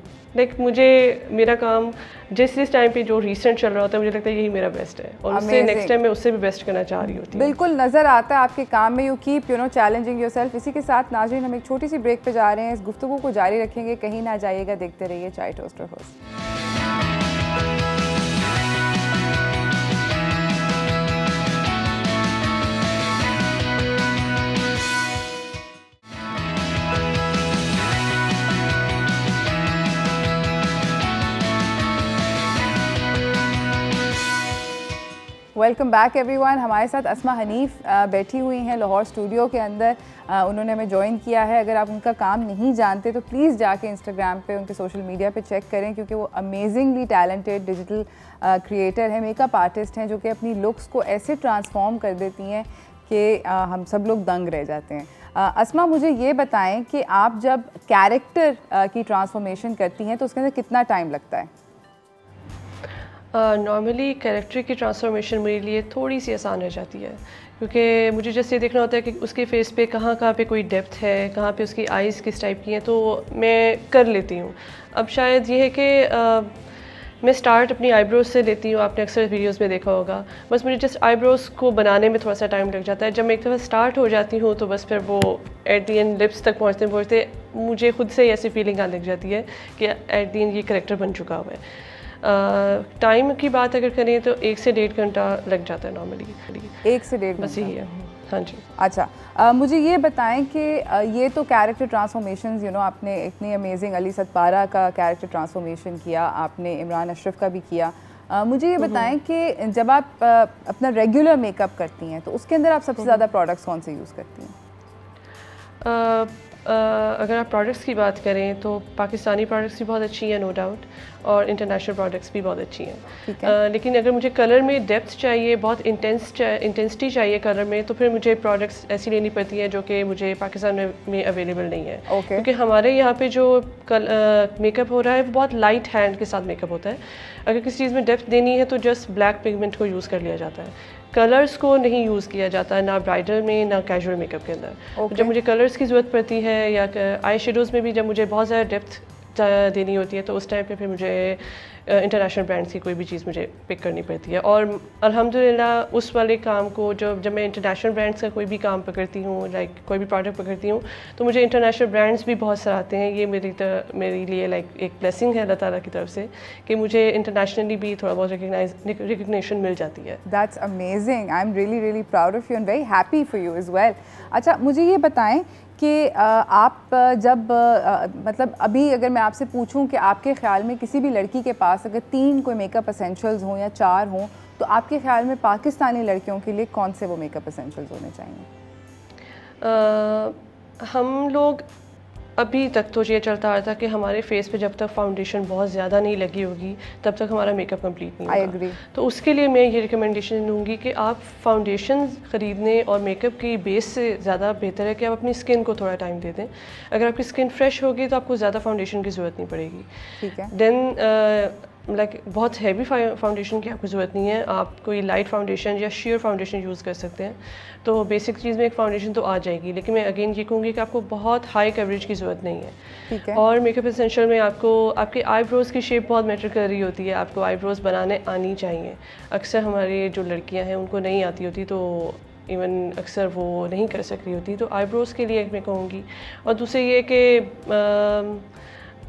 मुझे मेरा काम जिस टाइम पे जो रीसेंट चल रहा होता है मुझे लगता है यही मेरा बेस्ट है और उससे नेक्स्ट टाइम मैं उससे भी बेस्ट करना चाह रही होती हूँ। बिल्कुल नज़र आता है आपके काम में। You keep challenging yourself. इसी के साथ नाज़रीन हम एक छोटी सी ब्रेक पे जा रहे हैं, इस गुफ्तगू को जारी रखेंगे, कहीं ना जाइएगा, देखते रहिए चाय toaster host. Welcome back everyone. हमारे साथ अस्मा हनीफ बैठी हुई हैं लाहौर स्टूडियो के अंदर। उन्होंने हमें ज्वाइन किया है। अगर आप उनका काम नहीं जानते तो प्लीज़ जाके इंस्टाग्राम पे, उनके सोशल मीडिया पे चेक करें, क्योंकि वो अमेजिंगली टैलेंटेड डिजिटल क्रिएटर है, मेकअप आर्टिस्ट हैं, जो कि अपनी लुक्स को ऐसे ट्रांसफॉर्म कर देती हैं कि हम सब लोग दंग रह जाते हैं। अस्मा, मुझे ये बताएं कि आप जब कैरेक्टर की ट्रांसफॉर्मेशन करती हैं तो उसके अंदर कितना टाइम लगता है? नॉर्मली कैरेक्टर की ट्रांसफॉर्मेशन मेरे लिए थोड़ी सी आसान रह जाती है, क्योंकि मुझे जैसे ये देखना होता है कि उसके फेस पे कहाँ कहाँ पे कोई डेप्थ है, कहाँ पे उसकी आइज़ किस टाइप की हैं, तो मैं कर लेती हूँ। अब शायद ये है कि मैं स्टार्ट अपनी आईब्रोज से लेती हूँ, आपने अक्सर वीडियोस में देखा होगा। बस मुझे जस्ट आईब्रोज को बनाने में थोड़ा सा टाइम लग जाता है। जब मैं एक दफ़ा स्टार्ट हो जाती हूँ तो बस फिर वो एट दी एंड लिप्स तक पहुँचते पहुँचते मुझे खुद से ऐसी फीलिंग आने लग जाती है कि एट दी एंड ये करेक्टर बन चुका हुआ है। टाइम की बात अगर करें तो 1 से 1.5 घंटा लग जाता है नॉर्मली। 1 से 1.5 बस यही है। हाँ जी। अच्छा, मुझे ये बताएं कि ये तो कैरेक्टर ट्रांसफॉर्मेशंस आपने इतनी अमेजिंग अली सतपारा का कैरेक्टर ट्रांसफॉर्मेशन किया, आपने इमरान अशरफ का भी किया। मुझे ये बताएं कि जब आप अपना रेगुलर मेकअप करती हैं तो उसके अंदर आप सबसे ज़्यादा प्रोडक्ट्स कौन से यूज़ करती हैं? अगर आप प्रोडक्ट्स की बात करें तो पाकिस्तानी प्रोडक्ट्स भी बहुत अच्छी हैं, नो डाउट, और इंटरनेशनल प्रोडक्ट्स भी बहुत अच्छी हैं। लेकिन अगर मुझे कलर में डेप्थ चाहिए, बहुत इंटेंसिटी चाहिए कलर में, तो फिर मुझे प्रोडक्ट्स ऐसी लेनी पड़ती हैं जो कि मुझे पाकिस्तान में अवेलेबल नहीं है। क्योंकि हमारे यहाँ पे जो मेकअप हो रहा है वो बहुत लाइट हैंड के साथ मेकअप होता है। अगर किसी चीज़ में डेप्थ देनी है तो जस्ट ब्लैक पिगमेंट को यूज़ कर लिया जाता है, कलर्स को नहीं यूज़ किया जाता, ना ब्राइडल में ना कैजुअल मेकअप के अंदर। जब मुझे कलर्स की ज़रूरत पड़ती है या आई शेडोज़ में भी जब मुझे बहुत ज़्यादा डेप्थ देनी होती है तो उस टाइम पे फिर मुझे इंटरनेशनल ब्रांड्स की कोई भी चीज़ मुझे पिक करनी पड़ती है। और अल्हम्दुलिल्लाह उस वाले काम को जब मैं इंटरनेशनल ब्रांड्स का कोई भी काम पकड़ती हूँ, लाइक कोई भी प्रोडक्ट पकड़ती हूँ, तो मुझे इंटरनेशनल ब्रांड्स भी बहुत सराहते हैं। ये मेरे लिए लाइक एक ब्लेसिंग है अल्लाह ताला की तरफ से कि मुझे इंटरनेशनली भी थोड़ा बहुत रिकग्निशन मिल जाती है। That's amazing, I am really proud of you and very happy for you as well. अच्छा, मुझे ये बताएं कि आप जब मतलब अभी अगर मैं आपसे पूछूं कि आपके ख़्याल में किसी भी लड़की के पास अगर 3 कोई मेकअप एसेंशियल्स हों या 4 हों, तो आपके ख़्याल में पाकिस्तानी लड़कियों के लिए कौन से वो मेकअप एसेंशियल्स होने चाहिए? हम लोग अभी तक तो ये चलता आ रहा था कि हमारे फेस पे जब तक फाउंडेशन बहुत ज़्यादा नहीं लगी होगी तब तक हमारा मेकअप कंप्लीट नहीं होगा। I agree. तो उसके लिए मैं ये रिकमेंडेशन दूंगी कि आप फाउंडेशन ख़रीदने और मेकअप की बेस से ज़्यादा बेहतर है कि आप अपनी स्किन को थोड़ा टाइम दे दें। अगर आपकी स्किन फ्रेश होगी तो आपको ज़्यादा फाउंडेशन की ज़रूरत नहीं पड़ेगी। ठीक है। देन लाइक बहुत हैवी फाउंडेशन की आपको ज़रूरत नहीं है, आप कोई लाइट फाउंडेशन या शेयर फाउंडेशन यूज़ कर सकते हैं। तो बेसिक चीज़ में एक फाउंडेशन तो आ जाएगी, लेकिन मैं अगेन ये कहूँगी कि आपको बहुत हाई कवरेज की ज़रूरत नहीं है। ठीक है। और मेकअप एसेंशियल में आपको आपके आईब्रोज़ की शेप बहुत मैटर कर रही होती है, आपको आईब्रोज़ बनाने आनी चाहिए। अक्सर हमारे जो लड़कियाँ हैं उनको नहीं आती होती, तो इवन अक्सर वो नहीं कर सक रही होती, तो आईब्रोज़ के लिए मैं कहूँगी। और दूसरे ये कि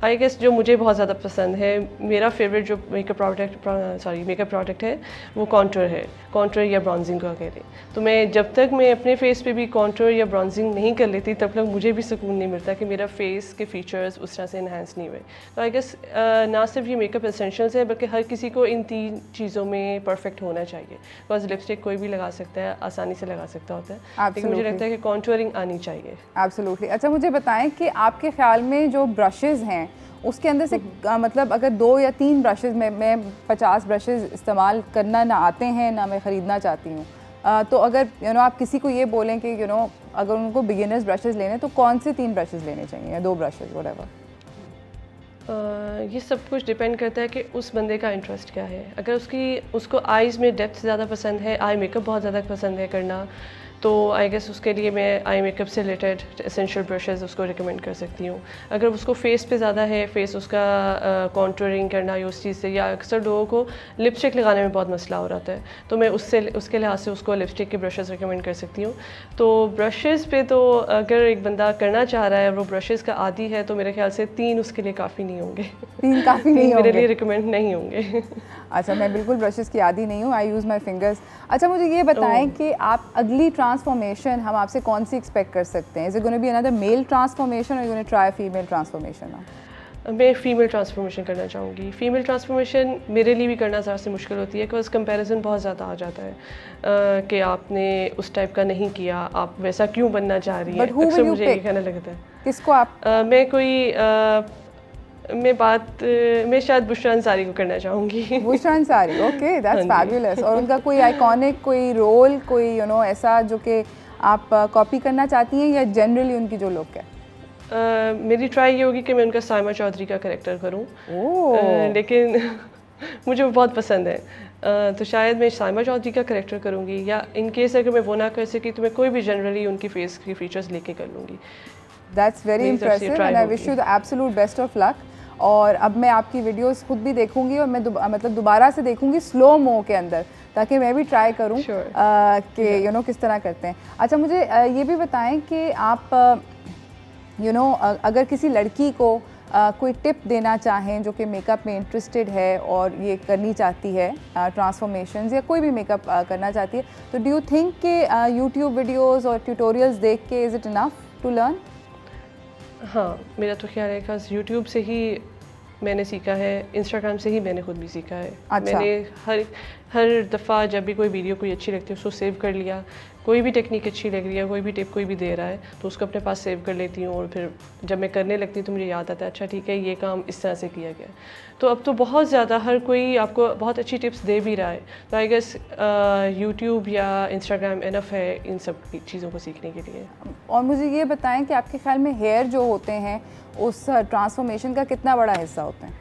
आई गेस जो मुझे बहुत ज़्यादा पसंद है, मेरा फेवरेट जो मेकअप प्रोडक्ट है वो कॉन्टूर है, कॉन्टूर या ब्रॉन्जिंग को कह लें। तो मैं जब तक मैं अपने फेस पे भी कॉन्टूर या ब्रॉन्जिंग नहीं कर लेती तब तक मुझे भी सुकून नहीं मिलता कि मेरा फेस के फीचर्स उस तरह से इन्हांस नहीं हुए। तो आई गेस ना सिर्फ ये मेकअप एसेंशियल्स है बल्कि हर किसी को इन 3 चीज़ों में परफेक्ट होना चाहिए। बिकॉज लिपस्टिक कोई भी लगा सकता है, आसानी से लगा सकता होता है, लेकिन मुझे लगता है कि कॉन्टूरिंग आनी चाहिए। एब्सोल्युटली। अच्छा मुझे बताएं कि आपके ख्याल में जो ब्रशेज़ हैं उसके अंदर से मतलब अगर 2 या 3 ब्रशेज़ में मैं 50 ब्रशेज़ इस्तेमाल करना ना आते हैं ना मैं ख़रीदना चाहती हूँ, तो अगर आप किसी को ये बोलें कि अगर उनको बिगिनर्स ब्रशेज़ लेने तो कौन से 3 ब्रशेज़ लेने चाहिए या 2 ब्रशेज़ व्हाटएवर? ये सब कुछ डिपेंड करता है कि उस बंदे का इंटरेस्ट क्या है। अगर उसको आइज़ में डेप्थ ज़्यादा पसंद है, आई मेकअप बहुत ज़्यादा पसंद है करना, तो आई गेस उसके लिए मैं आई मेकअप से रिलेटेड एसेंशियल ब्रशेज़ उसको रिकमेंड कर सकती हूँ। अगर उसको फेस पे ज़्यादा है, फेस उसका कॉन्टूरिंग करना या उस चीज़ से, या अक्सर लोगों को लिपस्टिक लगाने में बहुत मसला हो रहा है, तो मैं उसके लिहाज से उसको लिपस्टिक के ब्रशेज़ रिकमेंड कर सकती हूँ। तो ब्रशेज़ पे तो अगर एक बंदा करना चाह रहा है, वो ब्रशेज़ का आदी है, तो मेरे ख्याल से 3 उसके लिए काफ़ी नहीं होंगे। 3 काफ़ी नहीं होंगे, मेरे लिए रिकमेंड नहीं होंगे। अच्छा, मैं बिल्कुल ब्रशेज़ की आदी नहीं हूँ, आई यूज़ माई फिंगर्स। अच्छा मुझे ये बताएं कि आप अगली ट्रांसफॉर्मेशन हम आपसे कौन सी एक्सपेक्ट कर सकते हैं? Is it gonna be another male transformation or you gonna try female transformation? मैं फ़ीमेल ट्रांसफॉर्मेशन करना चाहूँगी। फ़ीमेल ट्रांसफॉर्मेशन मेरे लिए भी करना ज़्यादा से मुश्किल होती है, बिकॉज़ कंपैरिजन बहुत ज़्यादा आ जाता है कि आपने उस टाइप का नहीं किया, आप वैसा क्यों बनना चाह रही हैं। अक्सर मुझे ये कहने लगता है। किसको आप? मैं शायद बुशरा अंसारी को करना चाहूँगी। Bushra Ansari, okay, that's fabulous. और उनका कोई आइकॉनिक कोई रोल, कोई ऐसा जो कि आप कॉपी करना चाहती हैं, या जनरली उनकी जो लुक है? मेरी ट्राई ये होगी कि मैं उनका साइमा चौधरी का कैरेक्टर करूं, लेकिन मुझे वो बहुत पसंद है, तो शायद मैं साइमा चौधरी का कैरेक्टर करूंगी, या इन केस अगर मैं वो ना कर सकी तो मैं कोई भी जनरली उनकी फेस की फीचर्स लेके कर लूँगी। That's very impressive and I wish you the absolute best of luck. और अब मैं आपकी वीडियोस खुद भी देखूंगी, और मैं मतलब दोबारा से देखूंगी स्लो मो के अंदर, ताकि मैं भी ट्राई करूं कि किस तरह करते हैं। अच्छा मुझे ये भी बताएं कि आप अगर किसी लड़की को कोई टिप देना चाहें जो कि मेकअप में इंटरेस्टेड है और ये करनी चाहती है ट्रांसफॉर्मेशंस, या कोई भी मेकअप करना चाहती है, तो डू यू थिंक कि यूट्यूब वीडियोस और ट्यूटोरियल्स देख के is it enough to learn? हाँ, मेरा तो ख्याल है कि यूट्यूब से ही मैंने सीखा है, इंस्टाग्राम से ही मैंने खुद भी सीखा है। अच्छा। मैंने हर दफ़ा जब भी कोई वीडियो कोई अच्छी लगती है उसको सेव कर लिया, कोई भी टेक्निक अच्छी लग रही है, कोई भी टिप कोई भी दे रहा है तो उसको अपने पास सेव कर लेती हूँ, और फिर जब मैं करने लगती हूँ तो मुझे याद आता है अच्छा ठीक है ये काम इस तरह से किया गया। तो अब तो बहुत ज़्यादा हर कोई आपको बहुत अच्छी टिप्स दे भी रहा है, तो आई गेस यूट्यूब या इंस्टाग्राम इनफ है इन सब चीज़ों को सीखने के लिए। और मुझे ये बताएं कि आपके ख्याल में हेयर जो होते हैं उस ट्रांसफॉर्मेशन का कितना बड़ा हिस्सा होते हैं?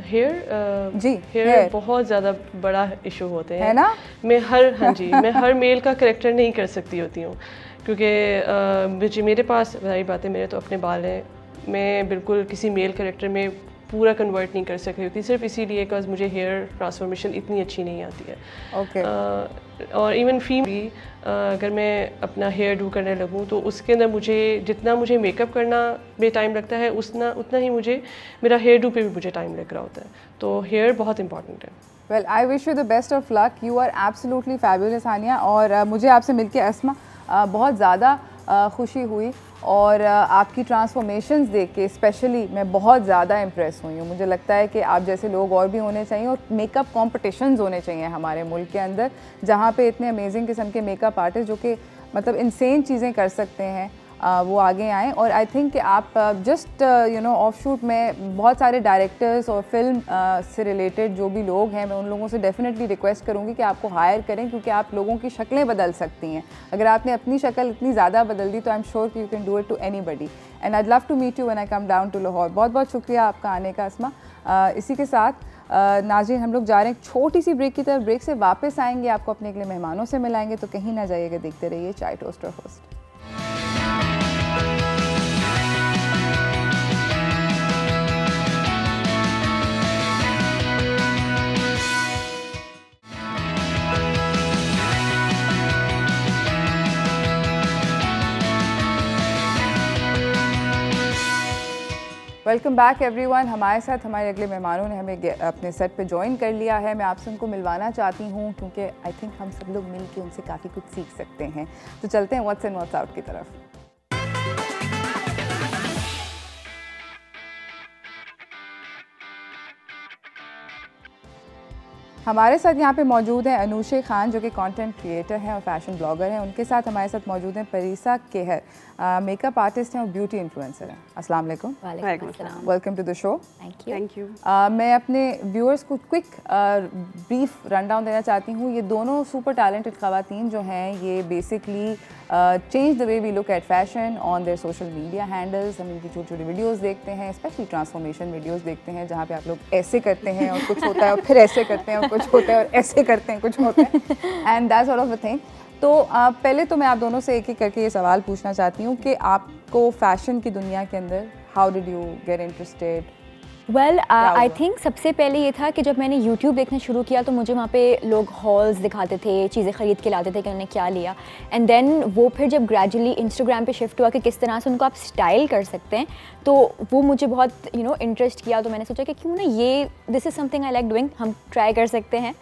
हेयर बहुत ज़्यादा बड़ा इशू होते हैं, है ना? मैं हर मेल का करेक्टर नहीं कर सकती होती हूँ, क्योंकि मेरे पास वही बात है, मेरे तो अपने बाल हैं, मैं बिल्कुल किसी मेल करेक्टर में पूरा कन्वर्ट नहीं कर सक रही होती, सिर्फ इसीलिए बिकॉज मुझे हेयर ट्रांसफॉर्मेशन इतनी अच्छी नहीं आती है। ओके। और इवन फीमेल अगर मैं अपना हेयर डू करने लगूँ तो उसके अंदर जितना मुझे मेकअप करना में टाइम लगता है उतना ही मेरा हेयर डू पे भी मुझे टाइम लग रहा होता है, तो हेयर बहुत इंपॉर्टेंट है। Well I wish you the best of luck, you are absolutely fabulous Hania. और मुझे आपसे मिलके अस्मा बहुत ज़्यादा खुशी हुई, और आपकी ट्रांसफॉर्मेशंस देख के स्पेशली मैं बहुत ज़्यादा इम्प्रेस हुई हूँ। मुझे लगता है कि आप जैसे लोग और भी होने चाहिए, और मेकअप कॉम्पिटिशन्स होने चाहिए हमारे मुल्क के अंदर, जहाँ पे इतने अमेजिंग किस्म के मेकअप आर्टिस्ट जो कि मतलब इंसेन चीज़ें कर सकते हैं वो आगे आएँ। और आई थिंक कि आप जस्ट ऑफ शूट में बहुत सारे डायरेक्टर्स और फिल्म से रिलेटेड जो भी लोग हैं, मैं उन लोगों से डेफिनेटली रिक्वेस्ट करूँगी कि आपको हायर करें, क्योंकि आप लोगों की शक्लें बदल सकती हैं। अगर आपने अपनी शक्ल इतनी ज़्यादा बदल दी तो आई एम श्योर कि you can do it to anybody, and I love to meet you when I come down to Lahore. बहुत बहुत शुक्रिया आपका आने का अस्मा। इसी के साथ नाज़रीन, हम लोग जा रहे हैं एक छोटी सी ब्रेक की तरफ। ब्रेक से वापस आएंगे, आपको अपने अगले मेहमानों से मिलाएंगे, तो कहीं ना जाइएगा, देखते रहिए चाय टोस्ट और होस्ट। Welcome back everyone. हमारे साथ हमारे अगले मेहमानों ने हमें अपने सेट पे ज्वाइन कर लिया है। मैं आपसे उनको मिलवाना चाहती हूँ क्योंकि आई थिंक हम सब लोग मिल के उनसे काफ़ी कुछ सीख सकते हैं। तो चलते हैं व्हाट्स इन व्हाट्स आउट की तरफ। हमारे साथ यहाँ पे मौजूद हैं अनुशे खान, जो कि कंटेंट क्रिएटर हैं और फैशन ब्लॉगर हैं। उनके साथ हमारे साथ मौजूद हैं परीसा केहर, मेकअप आर्टिस्ट हैं और ब्यूटी इन्फ्लुएंसर हैं। अस्सलाम वालेकुम। वालेकुम अस्सलाम। Welcome to the show. Thank you. मैं अपने व्यूअर्स को क्विक ब्रीफ रन डाउन देना चाहती हूँ। ये दोनों सुपर टैलेंटेड ख़वातीन जो हैं, ये basically change the way we look at fashion on their social media handles. हम इनकी छोटी छोटी वीडियोस देखते हैं, स्पेशली ट्रांसफॉर्मेशन वीडियोस देखते हैं, जहाँ पे आप लोग ऐसे करते हैं और कुछ होता है, और फिर ऐसे करते हैं और कुछ होता है, और ऐसे करते हैं कुछ होता है, and that's sort of a thing. तो पहले तो मैं आप दोनों से एक एक करके ये सवाल पूछना चाहती हूँ कि आपको फ़ैशन की दुनिया के अंदर how did you get interested? Well I think सबसे पहले ये था कि जब मैंने YouTube देखना शुरू किया तो मुझे वहाँ पे लोग हॉल्स दिखाते थे, चीज़ें ख़रीद के लाते थे कि उन्होंने क्या लिया, एंड देन वो फिर जब ग्रेजुअली Instagram पे शिफ्ट हुआ कि किस तरह से उनको आप स्टाइल कर सकते हैं, तो वो मुझे बहुत इंटरेस्ट किया। तो मैंने सोचा कि क्यों ना ये this is something I like doing, हम ट्राई कर सकते हैं।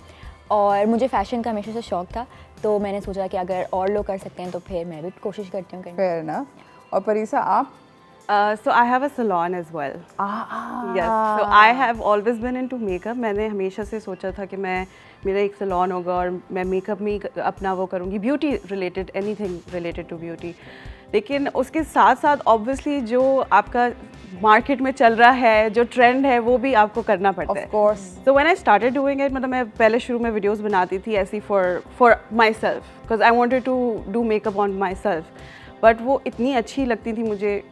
और मुझे फ़ैशन का हमेशा से शौक़ था, तो मैंने सोचा कि अगर और लोग कर सकते हैं तो फिर मैं भी कोशिश करती हूँ। Fair enough. और परीसा आप? So I have a salon as well. Yes. So I have always been into makeup. मैंने हमेशा से सोचा था कि मेरा एक salon होगा और मैं मेकअप में अपना वो करूँगी, beauty related, anything related to beauty. लेकिन उसके साथ साथ ऑब्वियसली जो आपका मार्केट में चल रहा है, जो ट्रेंड है, वो भी आपको करना पड़ता है। Of course. So when I started doing it, मतलब मैं पहले शुरू में वीडियोस बनाती थी ऐसी for myself, because I wanted to do makeup on myself. But वो इतनी अच्छी लगती थी मुझे,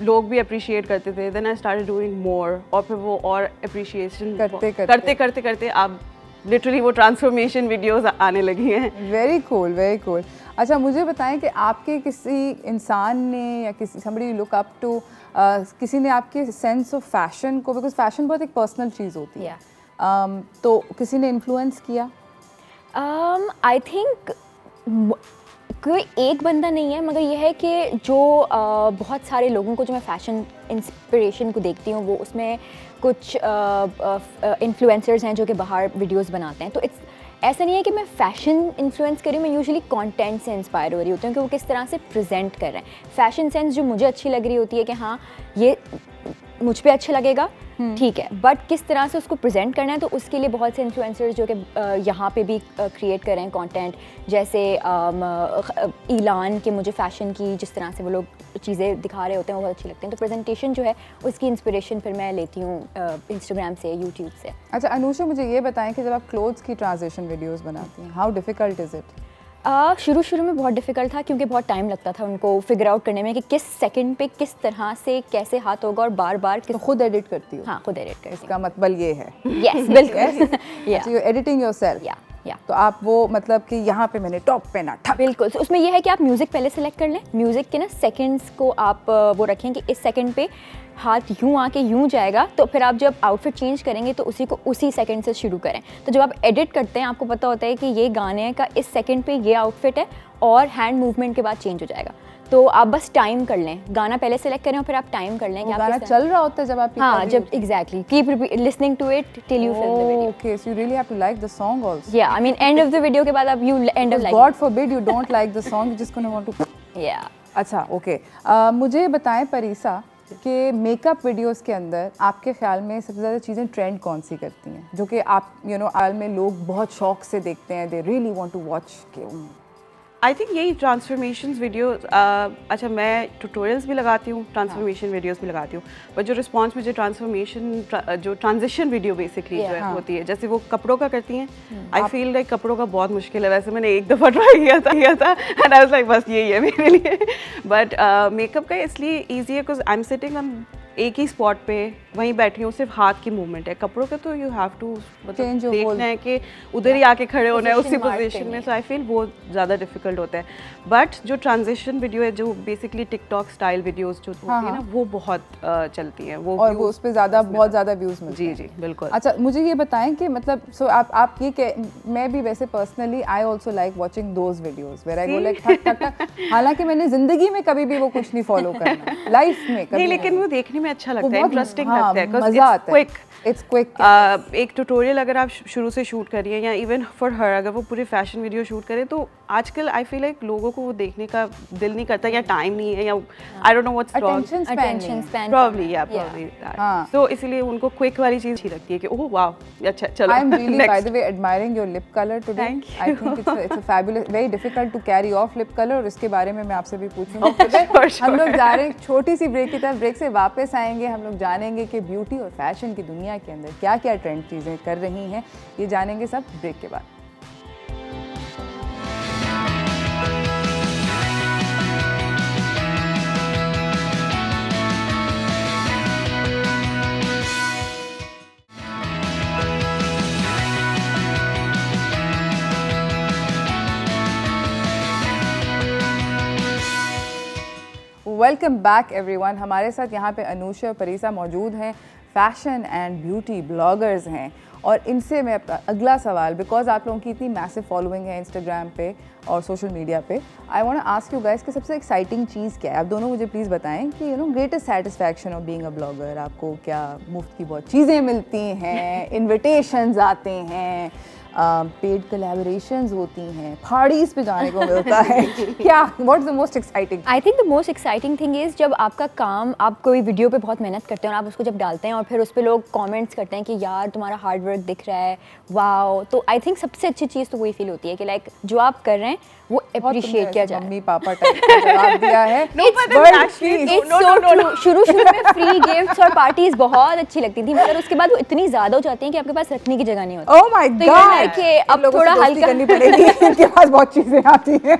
लोग भी अप्रिशिएट करते थे। Then I started doing more, और फिर वो और अप्रिशिएशन करते करते आप लिटरली वो ट्रांसफॉर्मेशन वीडियोस आने लगी हैं। Very cool, very cool. अच्छा, मुझे बताएं कि आपके किसी इंसान ने या किसी somebody you look up to, किसी ने आपके सेंस ऑफ फैशन को, बिकॉज फैशन बहुत एक पर्सनल चीज़ होती है, तो किसी ने इन्फ्लुएंस किया? आई थिंक कोई एक बंदा नहीं है, मगर यह है कि जो बहुत सारे लोगों को जो मैं फ़ैशन इंस्पिरेशन को देखती हूँ, वो उसमें कुछ इन्फ्लुएंसर्स हैं जो कि बाहर वीडियोस बनाते हैं। तो ऐसा नहीं है कि मैं फ़ैशन इन्फ्लुएंस करी, मैं यूजुअली कंटेंट से इंस्पायर हो रही होती हूँ कि वो किस तरह से प्रेजेंट कर रहे हैं। फ़ैशन सेंस जो मुझे अच्छी लग रही होती है कि हाँ ये मुझ पे अच्छा लगेगा, ठीक है, बट किस तरह से उसको प्रेजेंट करना है, तो उसके लिए बहुत से इन्फ्लुएंसर्स जो कि यहाँ पे भी क्रिएट कर रहे हैं कंटेंट, जैसे ईलान के मुझे फ़ैशन की जिस तरह से वो लोग चीज़ें दिखा रहे होते हैं वो बहुत अच्छी लगती हैं। तो प्रेजेंटेशन जो है उसकी इंस्पिरेशन फिर मैं लेती हूँ इंस्टाग्राम से, यूट्यूब से। अच्छा अनुषा, मुझे ये बताएं कि जब आप क्लोथ्स की ट्रांजिशन वीडियोस बनाती हैं, हाउ डिफ़िकल्ट इज़ इट? शुरू में बहुत डिफ़िकल्ट था क्योंकि बहुत टाइम लगता था उनको फिगर आउट करने में कि किस सेकंड पे किस तरह से कैसे हाथ होगा, और बार बार तो खुद एडिट करती हो? हाँ, खुद एडिट करती हूँ। इसका मतलब ये है? यस, बिल्कुल। अच्छा, यू एडिटिंग योरसेल्फ? या तो आप वो मतलब कि यहाँ पे मैंने टॉप पहना, बिल्कुल। तो उसमें यह है कि आप म्यूज़िक पहले सेलेक्ट कर लें, म्यूज़िक के ना सेकंड्स को आप वो रखें कि इस सेकंड पे हाथ यूँ आके यूँ जाएगा, तो फिर आप जब आउटफिट चेंज करेंगे तो उसी को उसी सेकंड से शुरू करें। तो जब आप एडिट करते हैं आपको पता होता है कि ये गाने का इस सेकंड पे ये आउटफिट है, और हैंड मूवमेंट के बाद चेंज हो जाएगा। तो आप बस टाइम कर लें, गाना पहले सेलेक्ट करें और फिर आप टाइम कर लें कि गाना चल रहा होता है जब आप, हाँ, जब exactly keep listening to it till you film the video. Okay, so you really have to like the song also? Yeah, I mean end of the video के बाद आप you end of like, God forbid you don't like the song, you just gonna want to. Yeah, अच्छा, okay. मुझे बताएं परीसा कि makeup videos के अंदर आपके ख्याल में सबसे ज़्यादा चीज़ें ट्रेंड कौन सी करती हैं, जो कि आप हाल में लोग बहुत शौक से देखते हैं, they really want to watch के? आई थिंक यही ट्रांसफॉर्मेशन वीडियो। अच्छा, मैं ट्यूटोरियल्स भी लगाती हूँ, ट्रांसफॉर्मेशन वीडियोस भी लगाती हूँ, बट जो रिस्पांस मुझे ट्रांसफॉर्मेशन जो ट्रांजिशन वीडियो बेसिकली जो है होती है, जैसे वो कपड़ों का करती हैं, आई फील लाइक कपड़ों का बहुत मुश्किल है। वैसे मैंने एक दफ़ा ट्राई किया था एंड आई वाज लाइक बस यही है मेरे लिए। बट मेकअप का इसलिए ईजी है because I am sitting on एक ही स्पॉट पे वहीं बैठी हूँ, सिर्फ हाथ की मूवमेंट है। कपड़ों का तो यू हैव टू मतलब देखना है कि उधर ही आके खड़े होना है उसी पोजीशन में, सो आई फील वो ज़्यादा डिफिकल्ट होता है। बट जो ट्रांजिशन वीडियो है, जो बेसिकली टिकटॉक स्टाइल वीडियोस जो होती है ना, वो बहुत चलती हैं, वो और वो उस पर ज़्यादा बहुत ज़्यादा व्यूज़ मिलते हैं। जी बिल्कुल। अच्छा मुझे ये बताएं कि मतलब सो आप ये मैं भी वैसे personally I also like watching those videos where I go like ठक ठक ठक। हालांकि मैंने ज़िंदगी में कभी भी वो कुछ नहीं फॉलो करना, लाइफ में कभी नहीं, लेकिन वो देखने में अच्छा लगता है, इंटरेस्टिंग हाँ, लगता है, मजा आता है, इट्स क्विक। एक ट्यूटोरियल अगर आप शुरू से शूट करिए, या इवन फॉर हर अगर वो पूरी फैशन वीडियो शूट करे, तो आजकल आई फील लाइक लोगों को वो देखने का दिल नहीं करता, या टाइम नहीं है, या I don't know what's attention span probably that. So इसलिए उनको क्विक वाली चीज अच्छी लगती है कि ओह वाओ, अच्छा चलो। I am really by the way admiring your lip colour today. I think it's a fabulous, very difficult to carry off lip colour, और इसके बारे में मैं आपसे भी पूछूंगी। हम लोग जा रहे हैं छोटी सी ब्रेक की तरफ, ब्रेक से वापस आएंगे, हम लोग जानेंगे कि ब्यूटी और फैशन की दुनिया के अंदर क्या क्या ट्रेंड चीज़ें कर रही हैं, ये जानेंगे सब ब्रेक के बाद। Welcome back everyone. हमारे साथ यहाँ पे अनुषा और परीसा मौजूद हैं, फैशन एंड ब्यूटी ब्लॉगर्स हैं, और इनसे मैं अगला सवाल, बिकॉज आप लोगों की इतनी मैसिव फॉलोइंग है इंस्टाग्राम पे और सोशल मीडिया पे, I want to ask you guys कि सबसे एक्साइटिंग चीज़ क्या है? आप दोनों मुझे प्लीज़ बताएं कि you know greatest satisfaction of being a blogger, आपको क्या मुफ्त की बहुत चीज़ें मिलती हैं, इन्विटेशंस आते हैं, पेड कोलैबोरेशंस होती हैं, पार्टीज पे जाने को मिलता है, क्या what's the most exciting? I think the most exciting thing is जब आपका काम, आप कोई वीडियो पे बहुत मेहनत करते हैं और आप उसको जब डालते हैं और फिर उस पर लोग कमेंट्स करते हैं कि यार तुम्हारा हार्ड वर्क दिख रहा है, वाओ। तो आई थिंक सबसे अच्छी चीज़ तो वही फील होती है कि लाइक जो आप कर रहे हैं वो अप्रिशिएट किया जाए। मम्मी पापा टाइप का जवाब दिया है। शुरू में फ्री गिफ्ट्स और पार्टीज बहुत अच्छी लगती थी, मगर उसके बाद वो इतनी ज़्यादा हो जाती हैं कि आपके पास रखने की जगह नहीं होती। ओह माय गॉड, कि अब थोड़ा हल्का करनी पड़ेगी, इनके पास बहुत चीज़ें आती हैं।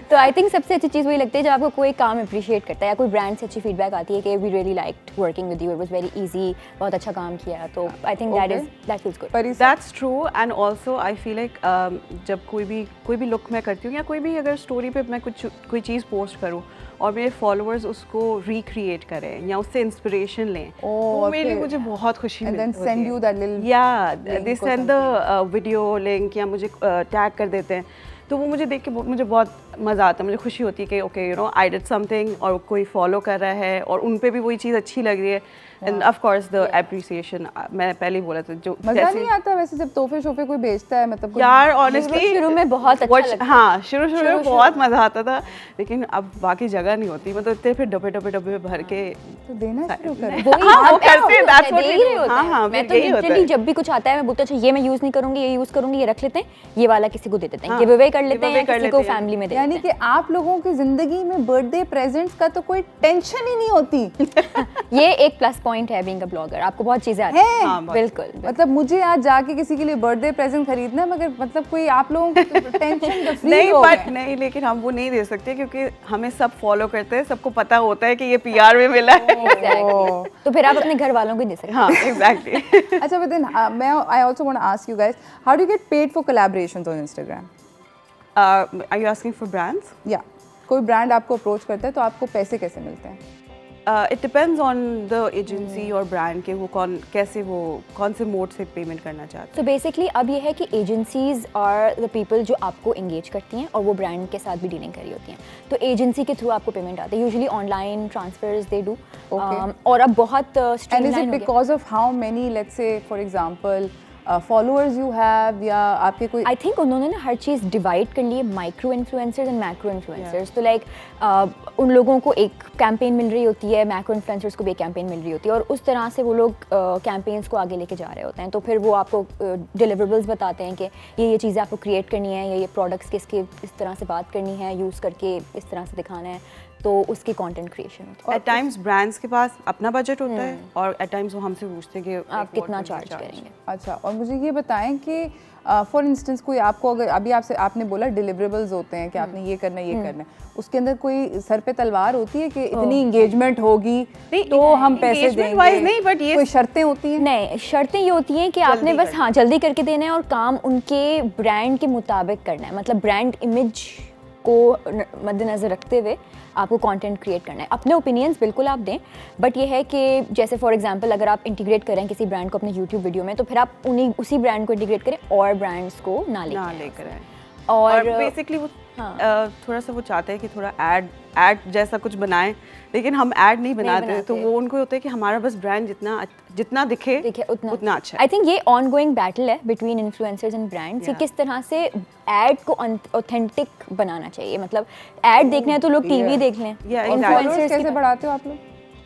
तो आई थिंक सबसे अच्छी चीज़ वही लगती है जब आपको कोई काम अप्रिशिएट करता है, या कोई ब्रांड से अच्छी फीडबैक आती है कि we really liked working with you, it was very easy, बहुत अच्छा काम किया। तो I think that feels good. That's true. And also I feel like जब कोई भी लुक मैं करती हूँ, या कोई भी अगर स्टोरी पे मैं कोई चीज़ पोस्ट करूँ और मेरे फॉलोअर्स उसको रिक्रिएट करें या उससे इंस्पिरेशन लें, तो मेरे लिए मुझे बहुत खुशी मिलती है। सेंड यू दैट लिटिल, या they send the video link, या मुझे टैग कर देते हैं, तो वो मुझे देख के मुझे बहुत मज़ा आता है, मुझे खुशी होती है कि okay you know I did something, और कोई फॉलो कर रहा है और उन पे भी वही चीज़ अच्छी लग रही है। End of course the appreciation, मैं पहले ही बोला था, जो मज़ा नहीं आता वैसे जब तोहफे शोफे कोई बेचता है, मतलब यार ऑनेस्टली शुरू में बहुत अच्छा लगता है। हाँ, शुरू में बहुत मज़ा आता था, लेकिन अब बाकी जगह नहीं होती, मतलब इतने फिर डब्बे भर के तो देना शुरू कर। वो करते हैं, दैट्स व्हाट वी डू। हाँ, मैं तो लिटरली जब भी कुछ आता है मैं बोलती हूं अच्छा ये मैं यूज़ नहीं करूंगी, ये यूज़ करूंगी, ये रख लेते हैं, ये वाला किसी को दे देते हैं, गिव अवे कर लेते हैं, किसी को फैमिली में दे देते हैं। यानी कि आप लोगों की ज़िंदगी में बर्थडे प्रेजेंट्स का तो कोई टेंशन ही नहीं होती। ये एक प्लस पॉइंट है बीइंग अ ब्लॉगर, आपको बहुत चीज़ें आती हैं। बिल्कुल, मतलब मुझे आज जाके किसी के लिए बर्थडे प्रेजेंट खरीदना है, मगर मतलब कोई आप लोगों को तो टेंशन फ्री नहीं, लेकिन हम वो नहीं दे सकते क्योंकि हमें सब फॉलो करते हैं, सबको पता होता है कि ये पीआर में मिला है। तो फिर आप अपने घर वालों को दे सकते हैं। हाँ, एग्जैक्टली। अच्छा, but then I also want to ask you guys, how do you get paid for collaborations on Instagram? Are you asking for brands? या कोई ब्रांड आपको अप्रोच करता है तो आपको पैसे कैसे मिलते हैं? It depends on the agency और ब्रांड के वो कौन से मोड से पेमेंट करना चाहते हैं। तो बेसिकली अब ये है कि एजेंसीज और द पीपल जो आपको एंगेज करती हैं और वो ब्रांड के साथ भी डीलिंग करी होती हैं, तो एजेंसी के थ्रू आपको पेमेंट आती है, usually online transfers they do. और अब बहुत स्ट्रीमलाइन हो गया। Because of how many, let's say for example followers you have, या आपके कोई, आई थिंक उन्होंने ना हर चीज़ डिवाइड कर ली है, micro influencers and macro influencers. तो लाइक उन लोगों को एक कैंपेन मिल रही होती है, मैक्रो इन्फ्लुएंसर्स को भी एक कैंपेन मिल रही होती है, और उस तरह से वो लोग कैंपेन्स को आगे लेके जा रहे होते हैं। तो फिर वो आपको डिलीवरेबल्स बताते हैं कि ये चीज़ें आपको क्रिएट करनी है, या ये प्रोडक्ट्स किसके इस तरह से बात करनी है, यूज़ करके इस तरह से दिखाना है। तो उसकी कंटेंट क्रिएशन होती है। एट टाइम्स ब्रांड्स के पास अपना बजट होता है और एट टाइम्स वो हमसे पूछते हैं कि आप कितना चार्ज करेंगे। अच्छा, और मुझे ये बताएं कि फॉर इंस्टेंस कोई आपको अगर अभी आपने बोला डिलीवरेबल्स होते हैं कि आपने ये करना ये करना है, उसके अंदर कोई सर पे तलवार होती है कि इतनी एंगेजमेंट होगी तो हम पैसे देंगे? नहीं, बट ये कोई शर्तें होती हैं? नहीं, शर्तें ये होती हैं कि आपने बस हाँ जल्दी करके देना है और काम उनके ब्रांड के मुताबिक करना है, मतलब ब्रांड इमेज को मद्देनज़र रखते हुए आपको कंटेंट क्रिएट करना है। अपने ओपिनियंस बिल्कुल आप दें, बट ये है कि जैसे फॉर एग्जांपल अगर आप इंटीग्रेट करें किसी ब्रांड को अपने यूट्यूब वीडियो में, तो फिर आप उसी ब्रांड को इंटीग्रेट करें और ब्रांड्स को ना लेकर आएं। और बेसिकली वो थोड़ा सा वो चाहते हैं कि थोड़ा ऐड जैसा कुछ बनाएं, लेकिन हम ऐड नहीं बनाते, तो वो उनको होता है कि हमारा बस ब्रांड जितना दिखे उतना अच्छा है। आई थिंक ये ऑनगोइंग बैटल है बिटवीन इन्फ्लुएंसर्स एंड ब्रांड्स कि किस तरह से ऐड को ऑथेंटिक बनाना चाहिए। मतलब ऐड देखना है तो लोग टीवी देख लें। इन्फ्लुएंसर्स कैसे बढ़ाते हो आप लोग?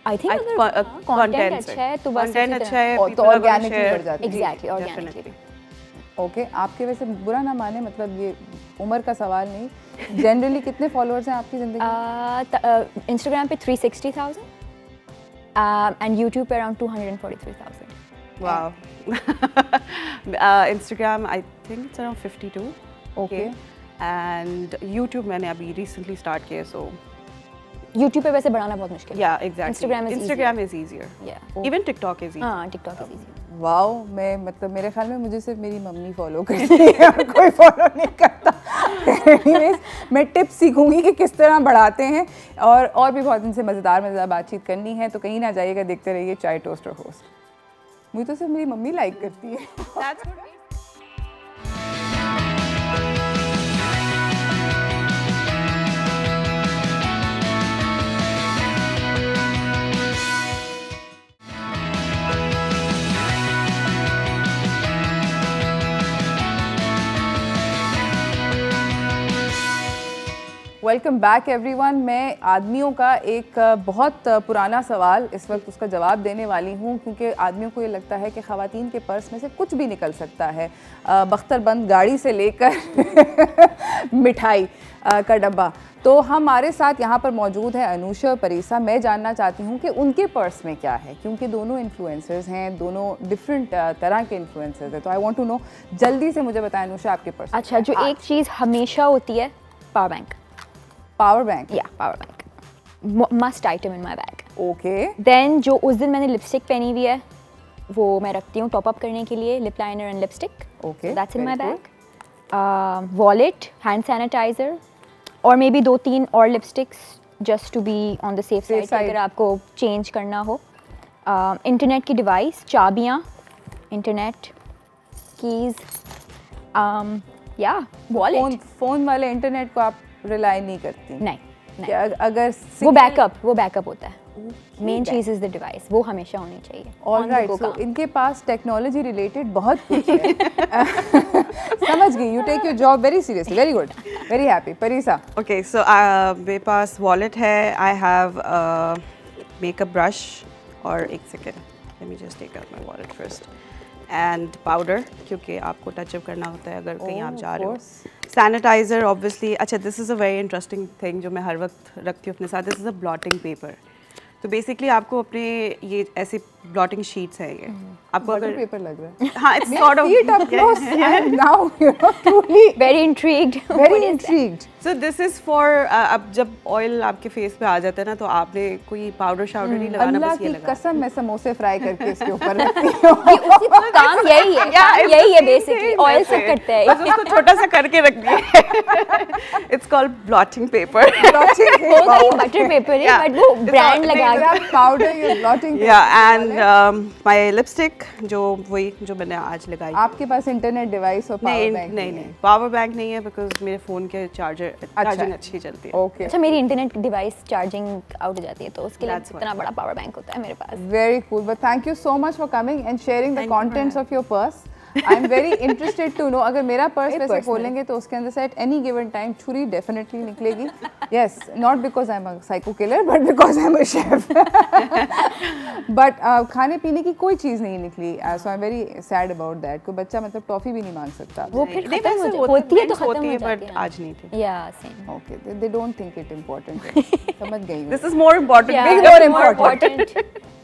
आई थिंक अगर कंटेंट अच्छा है तो बस तो ऑर्गेनिकली बढ़ जाता है। Exactly, organically. ओके, आपके वैसे बुरा ना माने, मतलब ये उम्र का सवाल नहीं, जनरली कितने फॉलोअर्स हैं आपकी ज़िंदगी? इंस्टाग्राम पे 360,000 एंड यूट्यूब पे around 243,000। Wow. Instagram I think it's around 52। Okay, and YouTube मैंने अभी रिसेंटली स्टार्ट किया, सो यूट्यूब पे वैसे बढ़ाना बहुत मुश्किल है। या exactly, Instagram is easier, even TikTok is easier. हाँ, टिकटॉक इज ईजियर। वाओ, मैं मतलब मेरे ख्याल में मुझे सिर्फ मेरी मम्मी फॉलो करती है और कोई फॉलो नहीं करता। एनीवेज, मैं टिप्स सीखूंगी कि किस तरह बढ़ाते हैं, और भी बहुत इनसे मज़ेदार बातचीत करनी है, तो कहीं ना जाइएगा, देखते रहिए चाय टोस्ट और होस्ट। मुझे तो सिर्फ मेरी मम्मी लाइक करती है। Welcome back everyone. मैं आदमियों का एक बहुत पुराना सवाल इस वक्त उसका जवाब देने वाली हूँ, क्योंकि आदमियों को ये लगता है कि ख़वातीन के पर्स में से कुछ भी निकल सकता है, बख्तरबंद गाड़ी से लेकर मिठाई का डब्बा। तो हमारे साथ यहाँ पर मौजूद है अनुषा और परीसा। मैं जानना चाहती हूँ कि उनके पर्स में क्या है, क्योंकि दोनों इन्फ्लुएंसर्स हैं, दोनों डिफरेंट तरह के इन्फ्लुएंसर्स हैं। तो आई वांट टू नो, जल्दी से मुझे बताएं अनुषा, आपके पर्स। अच्छा, जो एक चीज़ हमेशा होती है, power bank. Power bank? Yeah, power bank must item in my bag. Okay. Then जो उस दिन मैंने लिपस्टिक पहनी हुई है वो मैं रखती हूँ टॉप अप करने के लिए, lip liner and lipstick. Okay, that's in my bag. Wallet, hand sanitizer और मे बी 2-3 और lipsticks just to be on the safe side अगर आपको चेंज करना हो। इंटरनेट की डिवाइस, चाबियाँ, इंटरनेट, कीज़, या वॉलेट। फ़ोन वाले इंटरनेट को आप रिलाई नहीं करती? नहीं। अगर वो बैकअप होता है। Main cheese is the device, वो हमेशा होनी चाहिए। ऑलराइट, सो इनके पास टेक्नोलॉजी रिलेटेड बहुत कुछ है। समझ गई, you take your job very seriously, very good, very happy. Parisa? Okay, so मेरे पास वॉलेट है, आई हैव मेकअप ब्रश, और एक second, let me just take out my wallet first, and powder, क्योंकि आपको टचअप करना होता है अगर कहीं आप जा रहे हो। Sanitiser obviously. अच्छा, this is a very interesting thing जो मैं हर वक्त रखती हूँ अपने साथ। This is a blotting paper. तो बेसिकली आपको अपने ये ऐसे ब्लॉटिंग शीट्स है, ये आपको अगर पेपर लग रहा है। हाँ, it's sort of now you know truly very intrigued. So this is for, अब जब ऑयल आपके फेस पे आ जाता है ना, तो आपने कोई पाउडर शाउडर नहीं लगाना, बस ये लगा। कसम, मैं समोसे फ्राई करके इसके ऊपर रखती हूँ। उसी तो काम यही है बेसिकली, ऑयल से करते हैं, बस उसको छोटा सा करके रख दिया। It's called blotting paper. Butter paper है, बट वो ब्रांड लगा के पाउडर यू ब्लॉटिंग। या, एंड माय लिपस्टिक, जो मैंने आज लगाई। आपके पास इंटरनेट डिवाइस और पावर बैंक? नहीं, पावर बैंक नहीं है, बिकॉज मेरे फ़ोन के चार्जिंग अच्छी चलती है। ओके, अच्छा, मेरी इंटरनेट डिवाइस चार्जिंग आउट हो जाती है, तो उसके लिए इतना बड़ा पावर बैंक होता है मेरे पास। Very cool, but thank you so much for coming and sharing the contents of your purse. I am very interested to know, अगर मेरा पर्स वैसे खोलेंगे तो उसके अंदर से एट एनी गिवन टाइम छुरी डेफिनेटली निकलेगी. Yes, not because I am a psycho killer but because I am a chef. But खाने पीने की कोई चीज़ नहीं निकली, so I am very sad about that. कोई बच्चा मतलब टॉफ़ी भी नहीं मांग सकता. वो फिर खत्म होती है तो खत्म हो बट जाती है. आज नहीं थी. या same. Okay, they don't think it important. समझ गई. This is more important. Yeah, more important.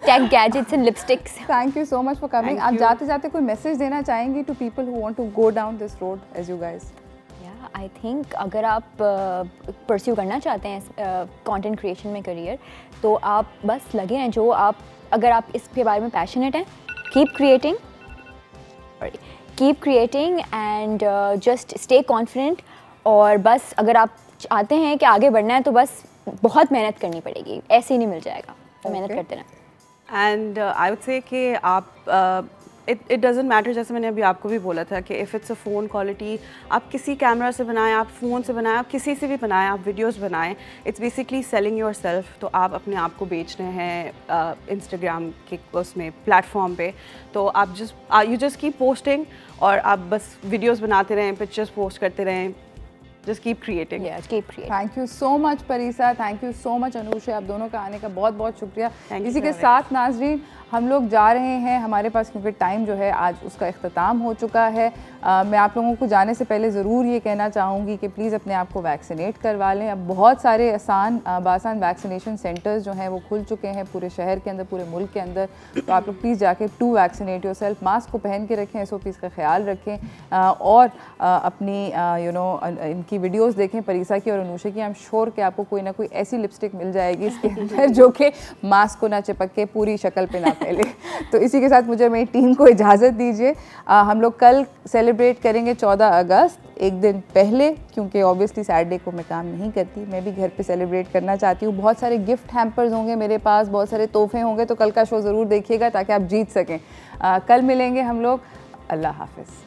Tech gadgets and lipsticks. Thank you so much for coming. आप जाते जाते कोई मैसेज देना चाहेंगी to people who want to go down this road as you guys? Yeah, I think अगर आप pursue करना चाहते हैं content creation में career, तो आप बस लगे हैं जो आप, अगर आप इसके बारे में passionate हैं, keep creating and just stay confident. और बस अगर आप चाहते हैं कि आगे बढ़ना है तो बस बहुत मेहनत करनी पड़ेगी, ऐसे ही नहीं मिल जाएगा. तो मेहनत करते रहें. एंड आई वुड से कि आप इट डजेंट मैटर, जैसे मैंने अभी आपको भी बोला था कि if it's a phone quality, आप किसी कैमरा से बनाएं, आप फ़ोन से बनाएं, आप किसी से भी बनाएं, आप वीडियोस बनाएं, it's basically selling your self. तो आप अपने आप को बेच रहे हैं इंस्टाग्राम के उसमें प्लेटफॉर्म पे, तो आप यू जस्ट कीप पोस्टिंग और आप बस वीडियोस बनाते रहें, पिक्चर्स पोस्ट करते रहें. Just keep creating. Yeah, keep creating. Thank you so much Parisa, thank you so much Anusha, आप दोनों का आने का बहुत बहुत शुक्रिया. इसी के साथ नाजरीन हम लोग जा रहे हैं, हमारे पास क्योंकि टाइम जो है आज उसका इख्तिताम हो चुका है. मैं आप लोगों को जाने से पहले ज़रूर ये कहना चाहूँगी कि प्लीज़ अपने आप को वैक्सीनेट करवा लें. अब बहुत सारे आसान वैक्सीनेशन सेंटर्स जो हैं वो खुल चुके हैं पूरे शहर के अंदर, पूरे मुल्क के अंदर. तो आप लोग प्लीज़ जाके वैक्सीनेट योरसेल्फ, मास्क को पहन के रखें, SOPs का ख्याल रखें और अपनी इनकी वीडियोस देखें परिसा की और अनुषा की. आई एम श्योर कि आपको कोई ना कोई ऐसी लिपस्टिक मिल जाएगी इसके अंदर जो कि मास्क को ना चिपक के पूरी शक्ल पे ना फैले. तो इसी के साथ मुझे मेरी टीम को इजाज़त दीजिए. हम लोग कल सेलिब्रेट करेंगे 14 अगस्त, एक दिन पहले, क्योंकि ऑब्वियसली सैटरडे को मैं काम नहीं करती, मैं भी घर पे सेलिब्रेट करना चाहती हूँ. बहुत सारे गिफ्ट हैम्पर्स होंगे मेरे पास, बहुत सारे तोहफे होंगे, तो कल का शो ज़रूर देखिएगा ताकि आप जीत सकें. कल मिलेंगे हम लोग. अल्लाह हाफिज़.